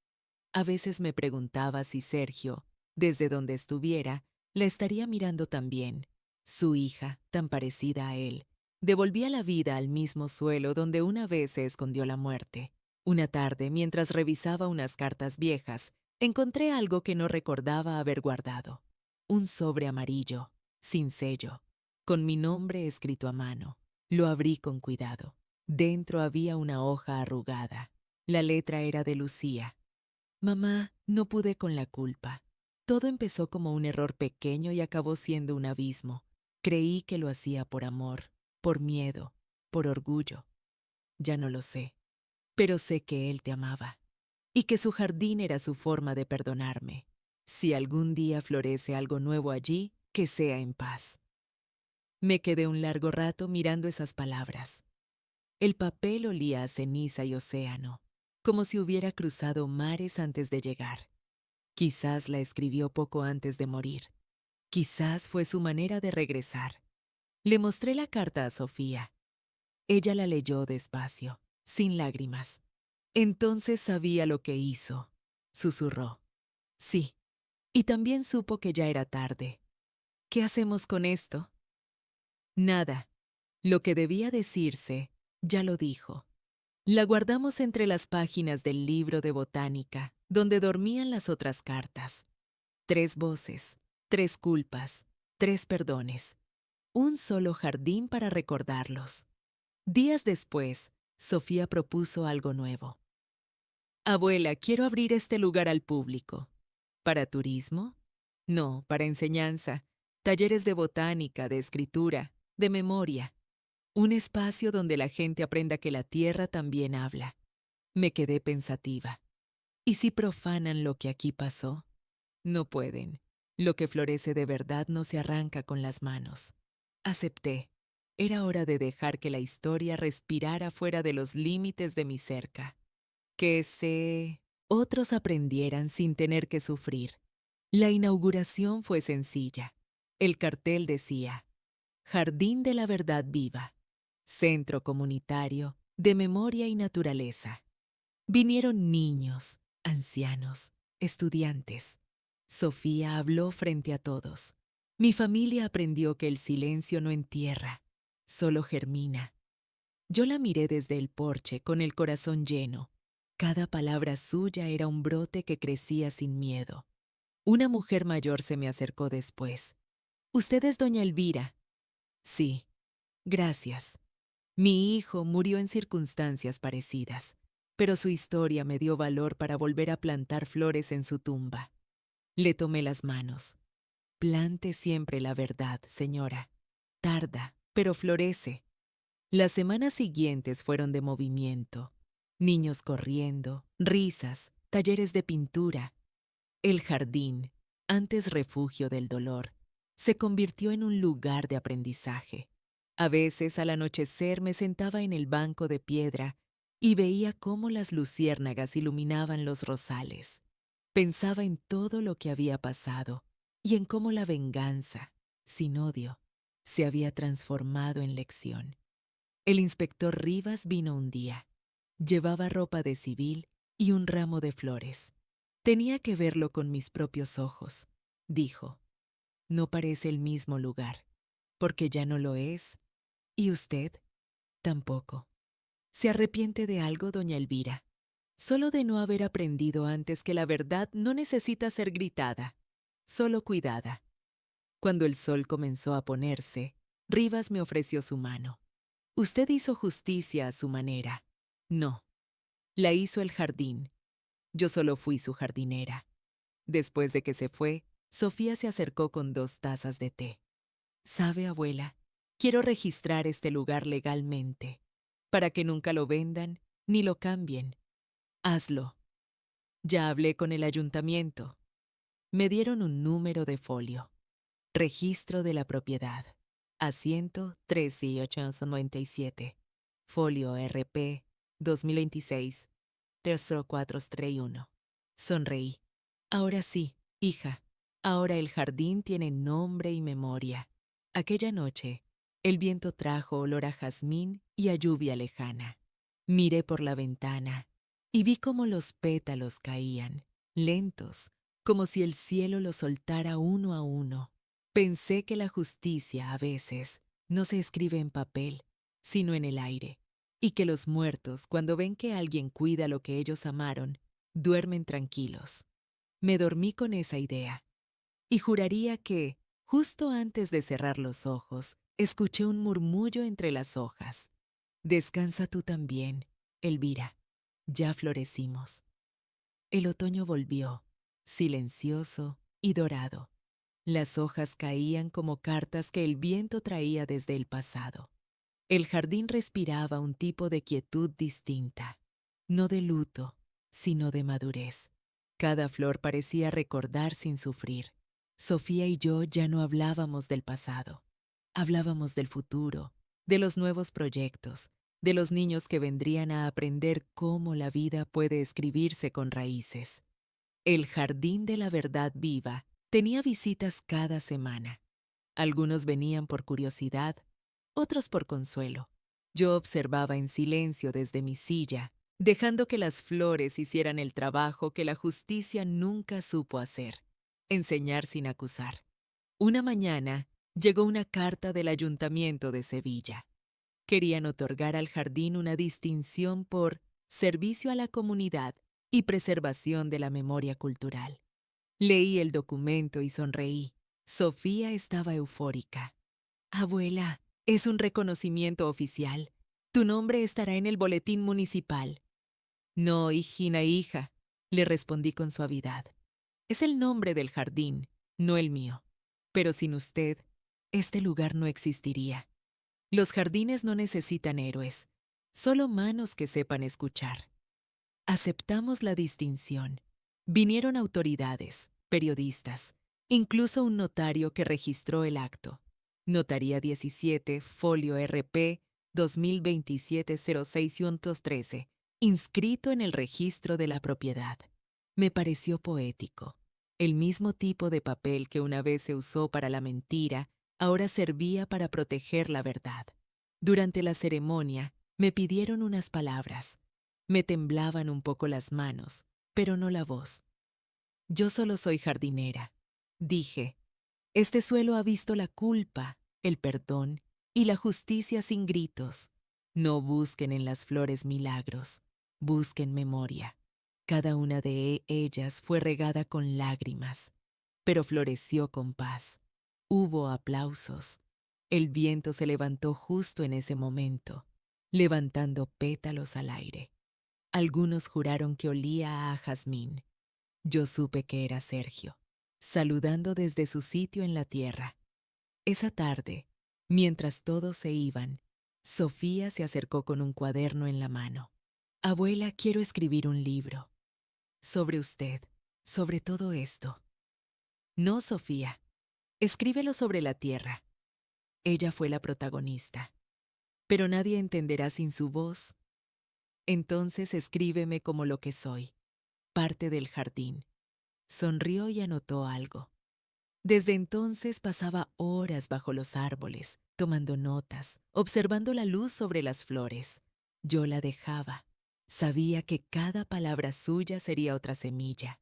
A veces me preguntaba si Sergio, desde donde estuviera, la estaría mirando también. Su hija, tan parecida a él, devolvía la vida al mismo suelo donde una vez se escondió la muerte. Una tarde, mientras revisaba unas cartas viejas, encontré algo que no recordaba haber guardado. Un sobre amarillo, sin sello, con mi nombre escrito a mano. Lo abrí con cuidado. Dentro había una hoja arrugada. La letra era de Lucía. Mamá, no pude con la culpa. Todo empezó como un error pequeño y acabó siendo un abismo. Creí que lo hacía por amor, por miedo, por orgullo. Ya no lo sé, pero sé que él te amaba y que su jardín era su forma de perdonarme. Si algún día florece algo nuevo allí, que sea en paz. Me quedé un largo rato mirando esas palabras. El papel olía a ceniza y océano, como si hubiera cruzado mares antes de llegar. Quizás la escribió poco antes de morir. Quizás fue su manera de regresar. Le mostré la carta a Sofía. Ella la leyó despacio, sin lágrimas. Entonces sabía lo que hizo. Susurró. Sí. Y también supo que ya era tarde. ¿Qué hacemos con esto? Nada. Lo que debía decirse, ya lo dijo. La guardamos entre las páginas del libro de botánica, donde dormían las otras cartas. 3 voces, 3 culpas, 3 perdones. Un solo jardín para recordarlos. Días después, Sofía propuso algo nuevo. Abuela, quiero abrir este lugar al público. ¿Para turismo? No, para enseñanza. Talleres de botánica, de escritura, de memoria. Un espacio donde la gente aprenda que la tierra también habla. Me quedé pensativa. ¿Y si profanan lo que aquí pasó? No pueden. Lo que florece de verdad no se arranca con las manos. Acepté. Era hora de dejar que la historia respirara fuera de los límites de mi cerca. Otros aprendieran sin tener que sufrir. La inauguración fue sencilla. El cartel decía: Jardín de la Verdad Viva, Centro Comunitario de Memoria y Naturaleza. Vinieron niños, ancianos, estudiantes. Sofía habló frente a todos. Mi familia aprendió que el silencio no entierra, solo germina. Yo la miré desde el porche con el corazón lleno. Cada palabra suya era un brote que crecía sin miedo. Una mujer mayor se me acercó después. ¿Usted es doña Elvira? Sí. Gracias. Mi hijo murió en circunstancias parecidas, pero su historia me dio valor para volver a plantar flores en su tumba. Le tomé las manos. Plante siempre la verdad, señora. Tarda, pero florece. Las semanas siguientes fueron de movimiento. Niños corriendo, risas, talleres de pintura. El jardín, antes refugio del dolor, se convirtió en un lugar de aprendizaje. A veces al anochecer me sentaba en el banco de piedra y veía cómo las luciérnagas iluminaban los rosales. Pensaba en todo lo que había pasado y en cómo la venganza, sin odio, se había transformado en lección. El inspector Rivas vino un día. Llevaba ropa de civil y un ramo de flores. Tenía que verlo con mis propios ojos, dijo. No parece el mismo lugar, porque ya no lo es, y usted tampoco. ¿Se arrepiente de algo, doña Elvira? Solo de no haber aprendido antes que la verdad no necesita ser gritada, solo cuidada. Cuando el sol comenzó a ponerse, Rivas me ofreció su mano. Usted hizo justicia a su manera. No, la hizo el jardín. Yo solo fui su jardinera. Después de que se fue, Sofía se acercó con 2 tazas de té. ¿Sabe, abuela? Quiero registrar este lugar legalmente, para que nunca lo vendan ni lo cambien. Hazlo. Ya hablé con el ayuntamiento. Me dieron un número de folio. Registro de la propiedad. Asiento 3.897. Folio RP 2026. 3431. Sonreí. Ahora sí, hija. Ahora el jardín tiene nombre y memoria. Aquella noche, el viento trajo olor a jazmín y a lluvia lejana. Miré por la ventana y vi cómo los pétalos caían, lentos, como si el cielo los soltara uno a uno. Pensé que la justicia, a veces, no se escribe en papel, sino en el aire, y que los muertos, cuando ven que alguien cuida lo que ellos amaron, duermen tranquilos. Me dormí con esa idea, y juraría que, justo antes de cerrar los ojos, escuché un murmullo entre las hojas. Descansa tú también, Elvira. Ya florecimos. El otoño volvió, silencioso y dorado. Las hojas caían como cartas que el viento traía desde el pasado. El jardín respiraba un tipo de quietud distinta, no de luto, sino de madurez. Cada flor parecía recordar sin sufrir. Sofía y yo ya no hablábamos del pasado. Hablábamos del futuro, de los nuevos proyectos, de los niños que vendrían a aprender cómo la vida puede escribirse con raíces. El jardín de la verdad viva tenía visitas cada semana. Algunos venían por curiosidad, otros por consuelo. Yo observaba en silencio desde mi silla, dejando que las flores hicieran el trabajo que la justicia nunca supo hacer: enseñar sin acusar. Una mañana llegó una carta del Ayuntamiento de Sevilla. Querían otorgar al jardín una distinción por servicio a la comunidad y preservación de la memoria cultural. Leí el documento y sonreí. Sofía estaba eufórica. Abuela, es un reconocimiento oficial. Tu nombre estará en el boletín municipal. No, hijina, hija, le respondí con suavidad. Es el nombre del jardín, no el mío. Pero sin usted, este lugar no existiría. Los jardines no necesitan héroes, solo manos que sepan escuchar. Aceptamos la distinción. Vinieron autoridades, periodistas, incluso un notario que registró el acto. Notaría 17, folio RP 2027-06-13, inscrito en el registro de la propiedad. Me pareció poético. El mismo tipo de papel que una vez se usó para la mentira, ahora servía para proteger la verdad. Durante la ceremonia, me pidieron unas palabras. Me temblaban un poco las manos, pero no la voz. Yo solo soy jardinera. Dije, este suelo ha visto la culpa, el perdón y la justicia sin gritos. No busquen en las flores milagros, busquen memoria. Cada una de ellas fue regada con lágrimas, pero floreció con paz. Hubo aplausos. El viento se levantó justo en ese momento, levantando pétalos al aire. Algunos juraron que olía a jazmín. Yo supe que era Sergio, saludando desde su sitio en la tierra. Esa tarde, mientras todos se iban, Sofía se acercó con un cuaderno en la mano. Abuela, quiero escribir un libro. Sobre usted, sobre todo esto. No, Sofía. Escríbelo sobre la tierra. Ella fue la protagonista. Pero nadie entenderá sin su voz. Entonces escríbeme como lo que soy, parte del jardín. Sonrió y anotó algo. Desde entonces pasaba horas bajo los árboles, tomando notas, observando la luz sobre las flores. Yo la dejaba. Sabía que cada palabra suya sería otra semilla.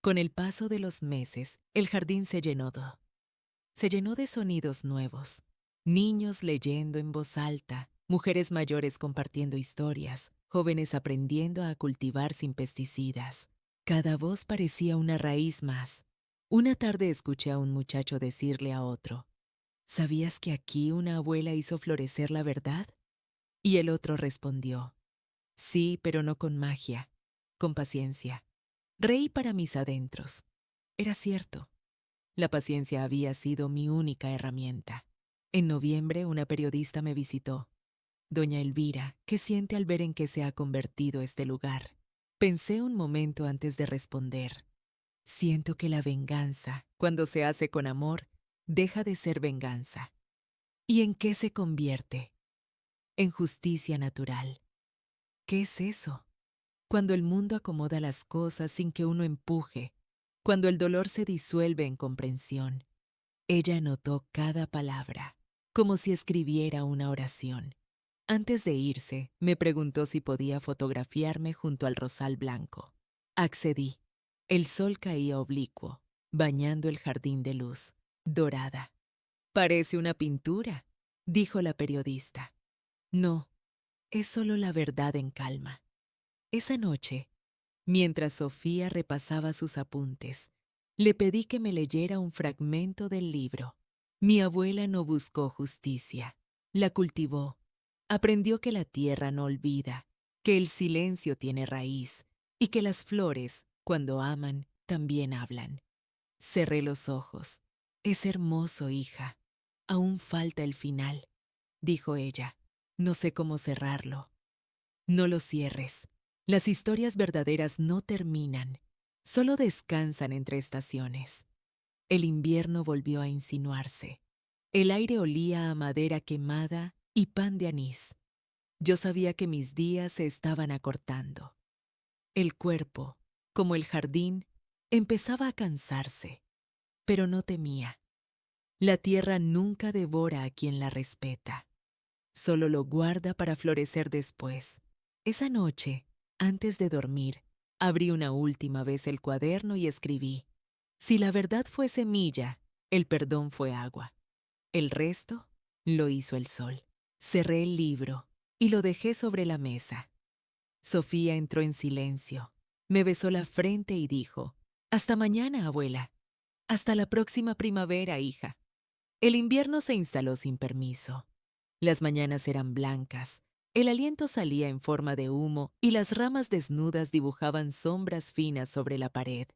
Con el paso de los meses, el jardín se llenó de sonidos nuevos. Niños leyendo en voz alta, mujeres mayores compartiendo historias, jóvenes aprendiendo a cultivar sin pesticidas. Cada voz parecía una raíz más. Una tarde escuché a un muchacho decirle a otro, ¿sabías que aquí una abuela hizo florecer la verdad? Y el otro respondió, sí, pero no con magia, con paciencia. Reí para mis adentros. Era cierto. La paciencia había sido mi única herramienta. En noviembre, una periodista me visitó. Doña Elvira, ¿qué siente al ver en qué se ha convertido este lugar? Pensé un momento antes de responder. Siento que la venganza, cuando se hace con amor, deja de ser venganza. ¿Y en qué se convierte? En justicia natural. ¿Qué es eso? Cuando el mundo acomoda las cosas sin que uno empuje, cuando el dolor se disuelve en comprensión. Ella anotó cada palabra, como si escribiera una oración. Antes de irse, me preguntó si podía fotografiarme junto al rosal blanco. Accedí. El sol caía oblicuo, bañando el jardín de luz, dorada. Parece una pintura, dijo la periodista. No, es solo la verdad en calma. Esa noche, mientras Sofía repasaba sus apuntes, le pedí que me leyera un fragmento del libro. Mi abuela no buscó justicia, la cultivó. Aprendió que la tierra no olvida, que el silencio tiene raíz y que las flores, cuando aman, también hablan. Cerré los ojos. Es hermoso, hija. Aún falta el final, dijo ella. No sé cómo cerrarlo. No lo cierres. Las historias verdaderas no terminan, solo descansan entre estaciones. El invierno volvió a insinuarse. El aire olía a madera quemada y pan de anís. Yo sabía que mis días se estaban acortando. El cuerpo, como el jardín, empezaba a cansarse, pero no temía. La tierra nunca devora a quien la respeta. Solo lo guarda para florecer después. Esa noche, antes de dormir, abrí una última vez el cuaderno y escribí: si la verdad fue semilla, el perdón fue agua. El resto lo hizo el sol. Cerré el libro y lo dejé sobre la mesa. Sofía entró en silencio. Me besó la frente y dijo: hasta mañana, abuela. Hasta la próxima primavera, hija. El invierno se instaló sin permiso. Las mañanas eran blancas, el aliento salía en forma de humo y las ramas desnudas dibujaban sombras finas sobre la pared.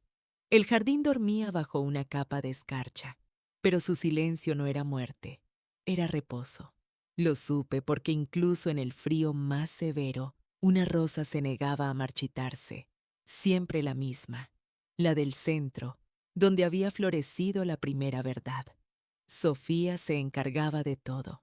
El jardín dormía bajo una capa de escarcha, pero su silencio no era muerte, era reposo. Lo supe porque incluso en el frío más severo, una rosa se negaba a marchitarse, siempre la misma, la del centro, donde había florecido la primera verdad. Sofía se encargaba de todo.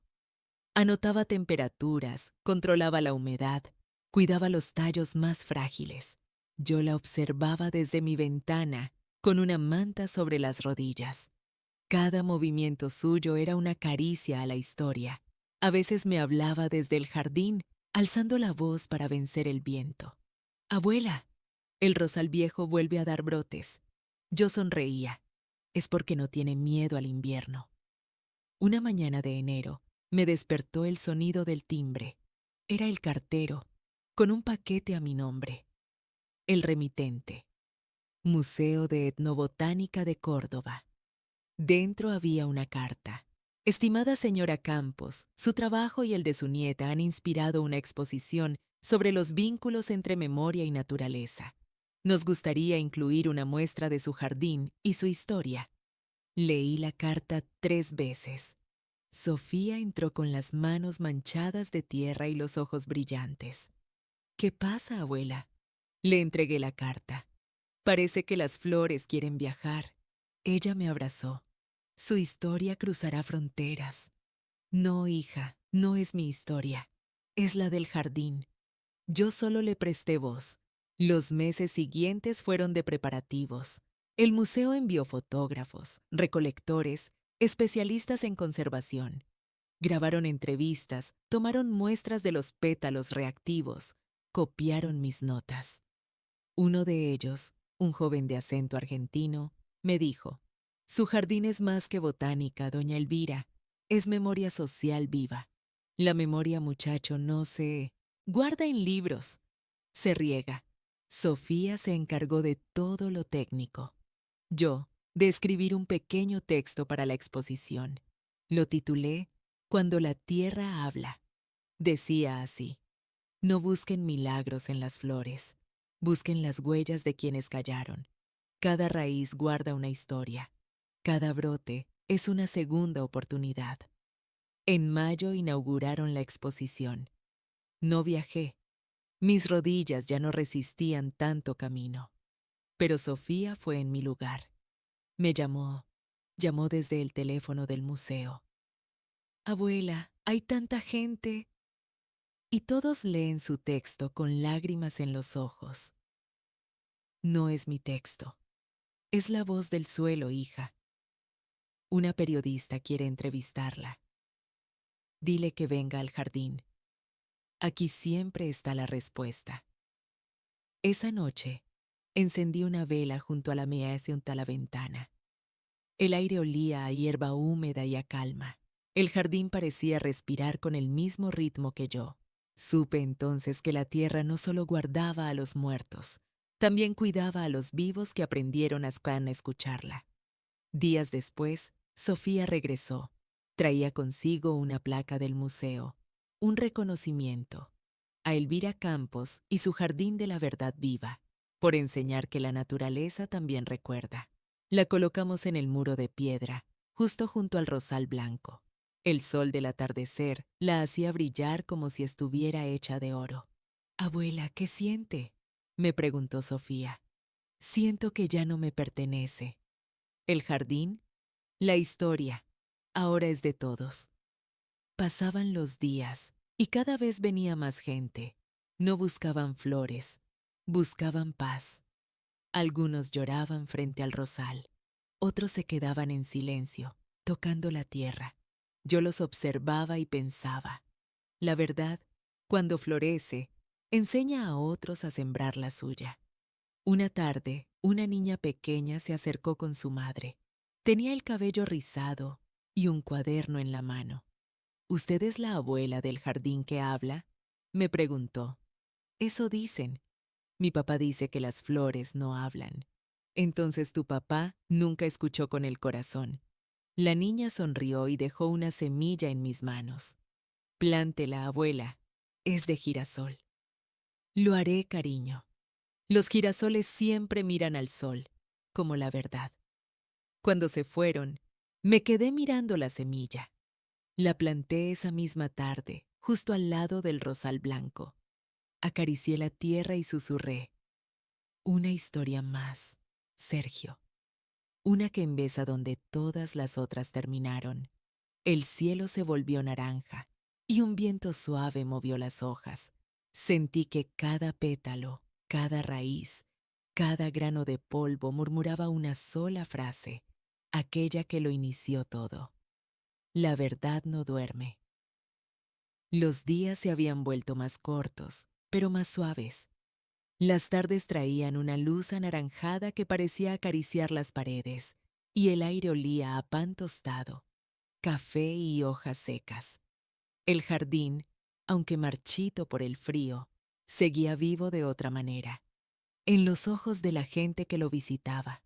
Anotaba temperaturas, controlaba la humedad, cuidaba los tallos más frágiles. Yo la observaba desde mi ventana, con una manta sobre las rodillas. Cada movimiento suyo era una caricia a la historia. A veces me hablaba desde el jardín, alzando la voz para vencer el viento. «Abuela, el rosal viejo vuelve a dar brotes». Yo sonreía. Es porque no tiene miedo al invierno. Una mañana de enero, me despertó el sonido del timbre. Era el cartero, con un paquete a mi nombre. El remitente. Museo de Etnobotánica de Córdoba. Dentro había una carta. Estimada señora Campos, su trabajo y el de su nieta han inspirado una exposición sobre los vínculos entre memoria y naturaleza. Nos gustaría incluir una muestra de su jardín y su historia. Leí la carta 3 veces. Sofía entró con las manos manchadas de tierra y los ojos brillantes. «¿Qué pasa, abuela?» Le entregué la carta. «Parece que las flores quieren viajar». Ella me abrazó. «Su historia cruzará fronteras». «No, hija, no es mi historia. Es la del jardín. Yo solo le presté voz. Los meses siguientes fueron de preparativos. El museo envió fotógrafos, recolectores, especialistas en conservación. Grabaron entrevistas, tomaron muestras de los pétalos reactivos, copiaron mis notas. Uno de ellos, Un joven de acento argentino me dijo: «Su jardín es más que botánica, doña Elvira, es memoria social viva. La memoria, muchacho, no se guarda en libros, se riega». Sofía se encargó de todo lo técnico. Yo, de escribir un pequeño texto para la exposición. Lo titulé Cuando la tierra habla. Decía así: no busquen milagros en las flores, busquen las huellas de quienes callaron. Cada raíz guarda una historia, cada brote es una segunda oportunidad. En mayo inauguraron la exposición. No viajé, mis rodillas ya no resistían tanto camino. Pero Sofía fue en mi lugar. Me llamó desde el teléfono del museo. Abuela, hay tanta gente. Y todos leen su texto con lágrimas en los ojos. No es mi texto, es la voz del suelo, hija. Una periodista quiere entrevistarla. Dile que venga al jardín. Aquí siempre está la respuesta. Esa noche, encendí una vela junto a la mesa junto a la ventana. El aire olía a hierba húmeda y a calma. El jardín parecía respirar con el mismo ritmo que yo. Supe entonces que la tierra no solo guardaba a los muertos, también cuidaba a los vivos que aprendieron a escucharla. Días después, Sofía regresó. Traía consigo una placa del museo, un reconocimiento a Elvira Campos y su Jardín de la Verdad Viva, por enseñar que la naturaleza también recuerda. La colocamos en el muro de piedra, justo junto al rosal blanco. El sol del atardecer la hacía brillar como si estuviera hecha de oro. «Abuela, ¿qué siente?», me preguntó Sofía. «Siento que ya no me pertenece. El jardín, la historia, ahora es de todos». Pasaban los días y cada vez venía más gente. No buscaban flores, buscaban paz. Algunos lloraban frente al rosal, otros se quedaban en silencio, tocando la tierra. Yo los observaba y pensaba, la verdad, cuando florece, enseña a otros a sembrar la suya. Una tarde, una niña pequeña se acercó con su madre. Tenía el cabello rizado y un cuaderno en la mano. «¿Usted es la abuela del jardín que habla?», me preguntó. «Eso dicen. Mi papá dice que las flores no hablan». «Entonces tu papá nunca escuchó con el corazón». La niña sonrió y dejó una semilla en mis manos. «Plántela, abuela. Es de girasol». «Lo haré, cariño. Los girasoles siempre miran al sol, como la verdad». Cuando se fueron, me quedé mirando la semilla. La planté esa misma tarde, justo al lado del rosal blanco. Acaricié la tierra y susurré: «Una historia más, Sergio. Una que empieza donde todas las otras terminaron». El cielo se volvió naranja y un viento suave movió las hojas. Sentí que cada pétalo, cada raíz, cada grano de polvo murmuraba una sola frase, aquella que lo inició todo: la verdad no duerme. Los días se habían vuelto más cortos, pero más suaves. Las tardes traían una luz anaranjada que parecía acariciar las paredes, y el aire olía a pan tostado, café y hojas secas. El jardín, aunque marchito por el frío, seguía vivo de otra manera, en los ojos de la gente que lo visitaba,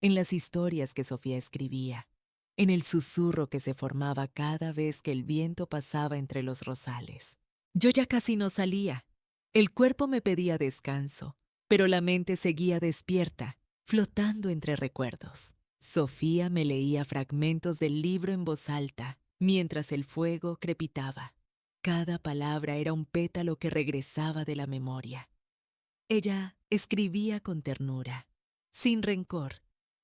en las historias que Sofía escribía, en el susurro que se formaba cada vez que el viento pasaba entre los rosales. Yo ya casi no salía. El cuerpo me pedía descanso, pero la mente seguía despierta, flotando entre recuerdos. Sofía me leía fragmentos del libro en voz alta, mientras el fuego crepitaba. Cada palabra era un pétalo que regresaba de la memoria. Ella escribía con ternura, sin rencor,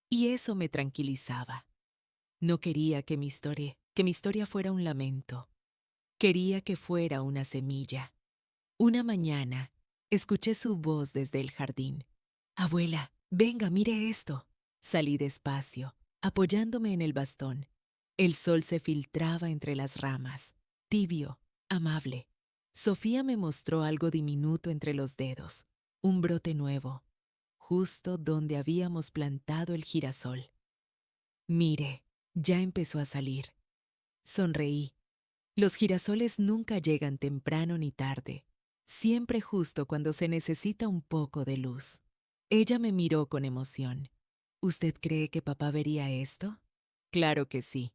y eso me tranquilizaba. No quería que mi historia fuera un lamento. Quería que fuera una semilla. Una mañana, escuché su voz desde el jardín. «Abuela, venga, mire esto». Salí despacio, apoyándome en el bastón. El sol se filtraba entre las ramas, tibio, amable. Sofía me mostró algo diminuto entre los dedos, un brote nuevo, justo donde habíamos plantado el girasol. Mire, ya empezó a salir. Sonreí. Los girasoles nunca llegan temprano ni tarde, siempre justo cuando se necesita un poco de luz. Ella me miró con emoción. ¿Usted cree que papá vería esto? Claro que sí.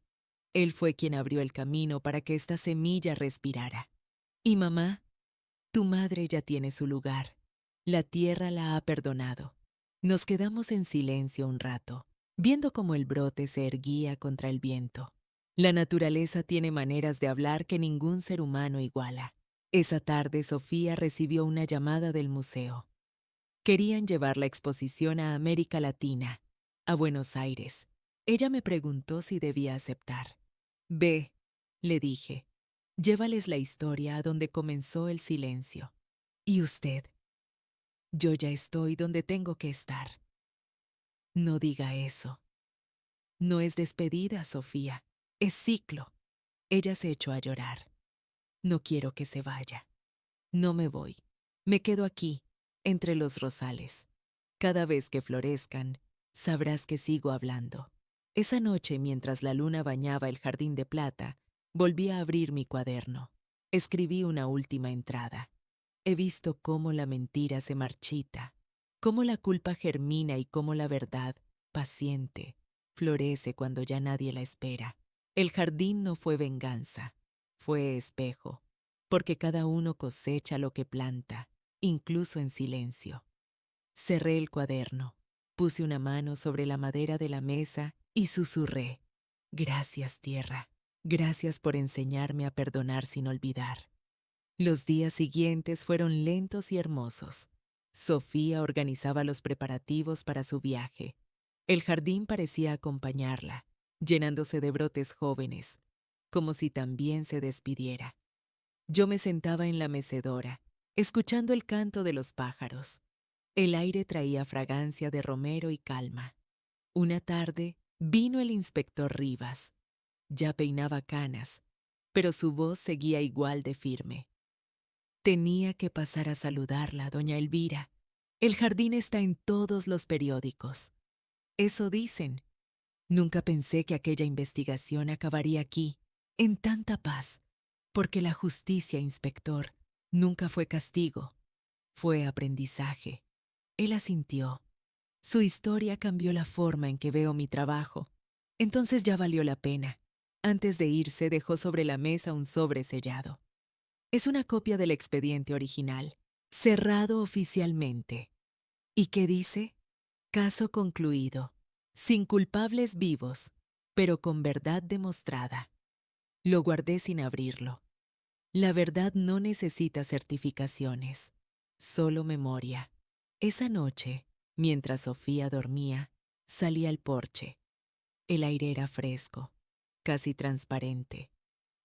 Él fue quien abrió el camino para que esta semilla respirara. ¿Y mamá? Tu madre ya tiene su lugar. La tierra la ha perdonado. Nos quedamos en silencio un rato, viendo cómo el brote se erguía contra el viento. La naturaleza tiene maneras de hablar que ningún ser humano iguala. Esa tarde Sofía recibió una llamada del museo. Querían llevar la exposición a América Latina, a Buenos Aires. Ella me preguntó si debía aceptar. Ve, le dije, llévales la historia a donde comenzó el silencio. ¿Y usted? Yo ya estoy donde tengo que estar. No diga eso. No es despedida, Sofía, es ciclo. Ella se echó a llorar. No quiero que se vaya. No me voy. Me quedo aquí, entre los rosales. Cada vez que florezcan, sabrás que sigo hablando. Esa noche, mientras la luna bañaba el jardín de plata, volví a abrir mi cuaderno. Escribí una última entrada. He visto cómo la mentira se marchita, cómo la culpa germina y cómo la verdad, paciente, florece cuando ya nadie la espera. El jardín no fue venganza, fue espejo, porque cada uno cosecha lo que planta, incluso en silencio. Cerré el cuaderno, puse una mano sobre la madera de la mesa y susurré: Gracias, tierra, gracias por enseñarme a perdonar sin olvidar. Los días siguientes fueron lentos y hermosos. Sofía organizaba los preparativos para su viaje. El jardín parecía acompañarla, llenándose de brotes jóvenes, como si también se despidiera. Yo me sentaba en la mecedora, escuchando el canto de los pájaros. El aire traía fragancia de romero y calma. Una tarde vino el inspector Rivas. Ya peinaba canas, pero su voz seguía igual de firme. Tenía que pasar a saludarla, doña Elvira. El jardín está en todos los periódicos. Eso dicen. Nunca pensé que aquella investigación acabaría aquí, en tanta paz, porque la justicia, inspector, nunca fue castigo, fue aprendizaje. Él asintió. Su historia cambió la forma en que veo mi trabajo. Entonces ya valió la pena. Antes de irse dejó sobre la mesa un sobre sellado. Es una copia del expediente original, cerrado oficialmente. ¿Y qué dice? Caso concluido, sin culpables vivos, pero con verdad demostrada. Lo guardé sin abrirlo. La verdad no necesita certificaciones, solo memoria. Esa noche, mientras Sofía dormía, salí al porche. El aire era fresco, casi transparente.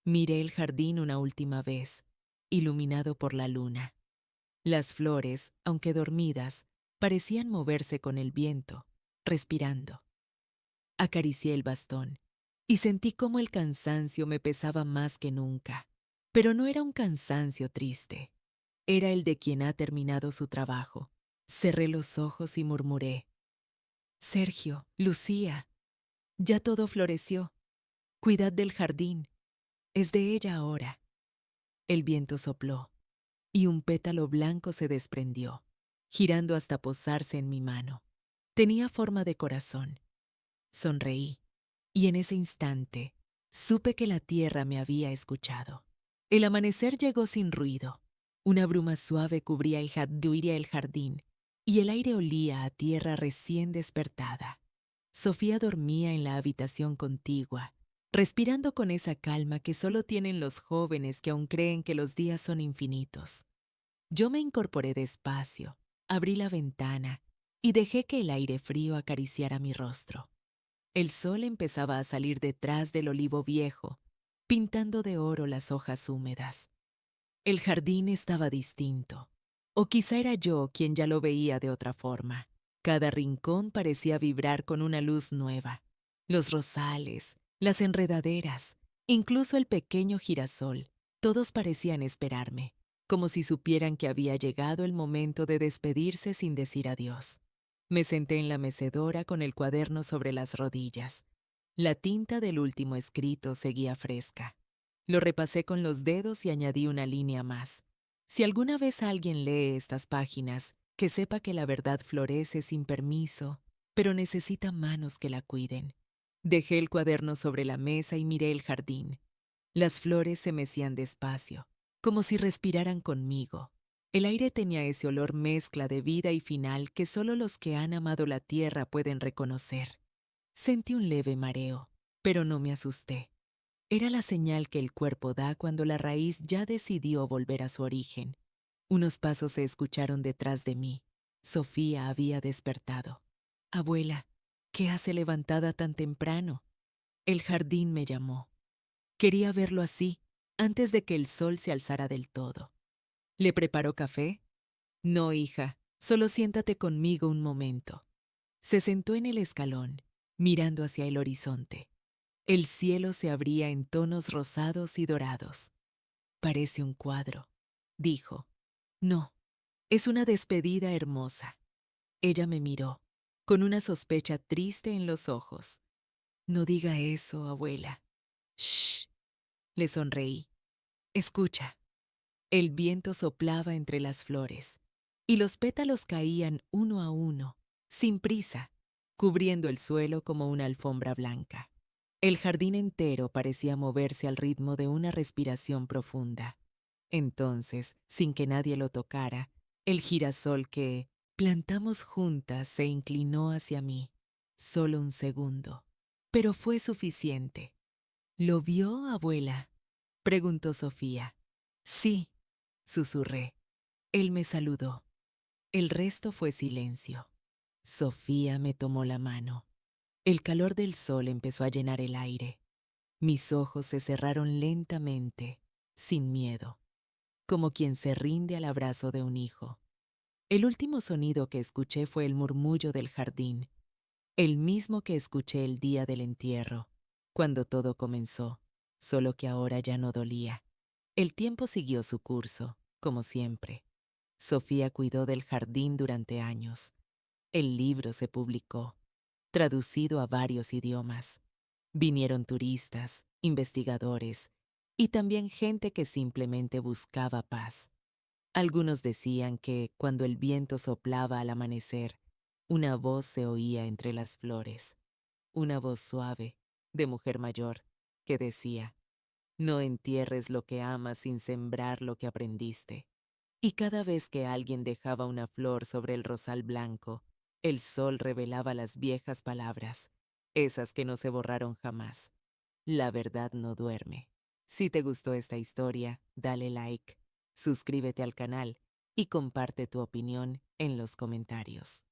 Miré el jardín una última vez, iluminado por la luna. Las flores, aunque dormidas, parecían moverse con el viento, respirando. Acaricié el bastón y sentí cómo el cansancio me pesaba más que nunca. Pero no era un cansancio triste, era el de quien ha terminado su trabajo. Cerré los ojos y murmuré: Sergio, Lucía, ya todo floreció. Cuidad del jardín, es de ella ahora. El viento sopló y un pétalo blanco se desprendió, girando hasta posarse en mi mano. Tenía forma de corazón. Sonreí, y en ese instante supe que la tierra me había escuchado. El amanecer llegó sin ruido. Una bruma suave cubría el jardín, y el aire olía a tierra recién despertada. Sofía dormía en la habitación contigua, respirando con esa calma que solo tienen los jóvenes que aún creen que los días son infinitos. Yo me incorporé despacio, abrí la ventana y dejé que el aire frío acariciara mi rostro. El sol empezaba a salir detrás del olivo viejo, pintando de oro las hojas húmedas. El jardín estaba distinto, o quizá era yo quien ya lo veía de otra forma. Cada rincón parecía vibrar con una luz nueva. Los rosales, las enredaderas, incluso el pequeño girasol, todos parecían esperarme, como si supieran que había llegado el momento de despedirse sin decir adiós. Me senté en la mecedora con el cuaderno sobre las rodillas. La tinta del último escrito seguía fresca. Lo repasé con los dedos y añadí una línea más. Si alguna vez alguien lee estas páginas, que sepa que la verdad florece sin permiso, pero necesita manos que la cuiden. Dejé el cuaderno sobre la mesa y miré el jardín. Las flores se mecían despacio, como si respiraran conmigo. El aire tenía ese olor mezcla de vida y final que solo los que han amado la tierra pueden reconocer. Sentí un leve mareo, pero no me asusté. Era la señal que el cuerpo da cuando la raíz ya decidió volver a su origen. Unos pasos se escucharon detrás de mí. Sofía había despertado. Abuela, ¿qué hace levantada tan temprano? El jardín me llamó. Quería verlo así, antes de que el sol se alzara del todo. ¿Le preparó café? No, hija, solo siéntate conmigo un momento. Se sentó en el escalón, mirando hacia el horizonte. El cielo se abría en tonos rosados y dorados. Parece un cuadro, dijo. No, es una despedida hermosa. Ella me miró, con una sospecha triste en los ojos. No diga eso, abuela. Shh, le sonreí. Escucha. El viento soplaba entre las flores, y los pétalos caían uno a uno, sin prisa, cubriendo el suelo como una alfombra blanca. El jardín entero parecía moverse al ritmo de una respiración profunda. Entonces, sin que nadie lo tocara, el girasol que plantamos juntas se inclinó hacia mí. Solo un segundo. Pero fue suficiente. ¿Lo vio, abuela? Preguntó Sofía. Sí, susurré. Él me saludó. El resto fue silencio. Sofía me tomó la mano. El calor del sol empezó a llenar el aire. Mis ojos se cerraron lentamente, sin miedo, como quien se rinde al abrazo de un hijo. El último sonido que escuché fue el murmullo del jardín, el mismo que escuché el día del entierro, cuando todo comenzó, solo que ahora ya no dolía. El tiempo siguió su curso, como siempre. Sofía cuidó del jardín durante años. El libro se publicó, traducido a varios idiomas. Vinieron turistas, investigadores y también gente que simplemente buscaba paz. Algunos decían que cuando el viento soplaba al amanecer, una voz se oía entre las flores, una voz suave, de mujer mayor, que decía: no entierres lo que amas sin sembrar lo que aprendiste. Y cada vez que alguien dejaba una flor sobre el rosal blanco, el sol revelaba las viejas palabras, esas que no se borraron jamás. La verdad no duerme. Si te gustó esta historia, dale like, suscríbete al canal y comparte tu opinión en los comentarios.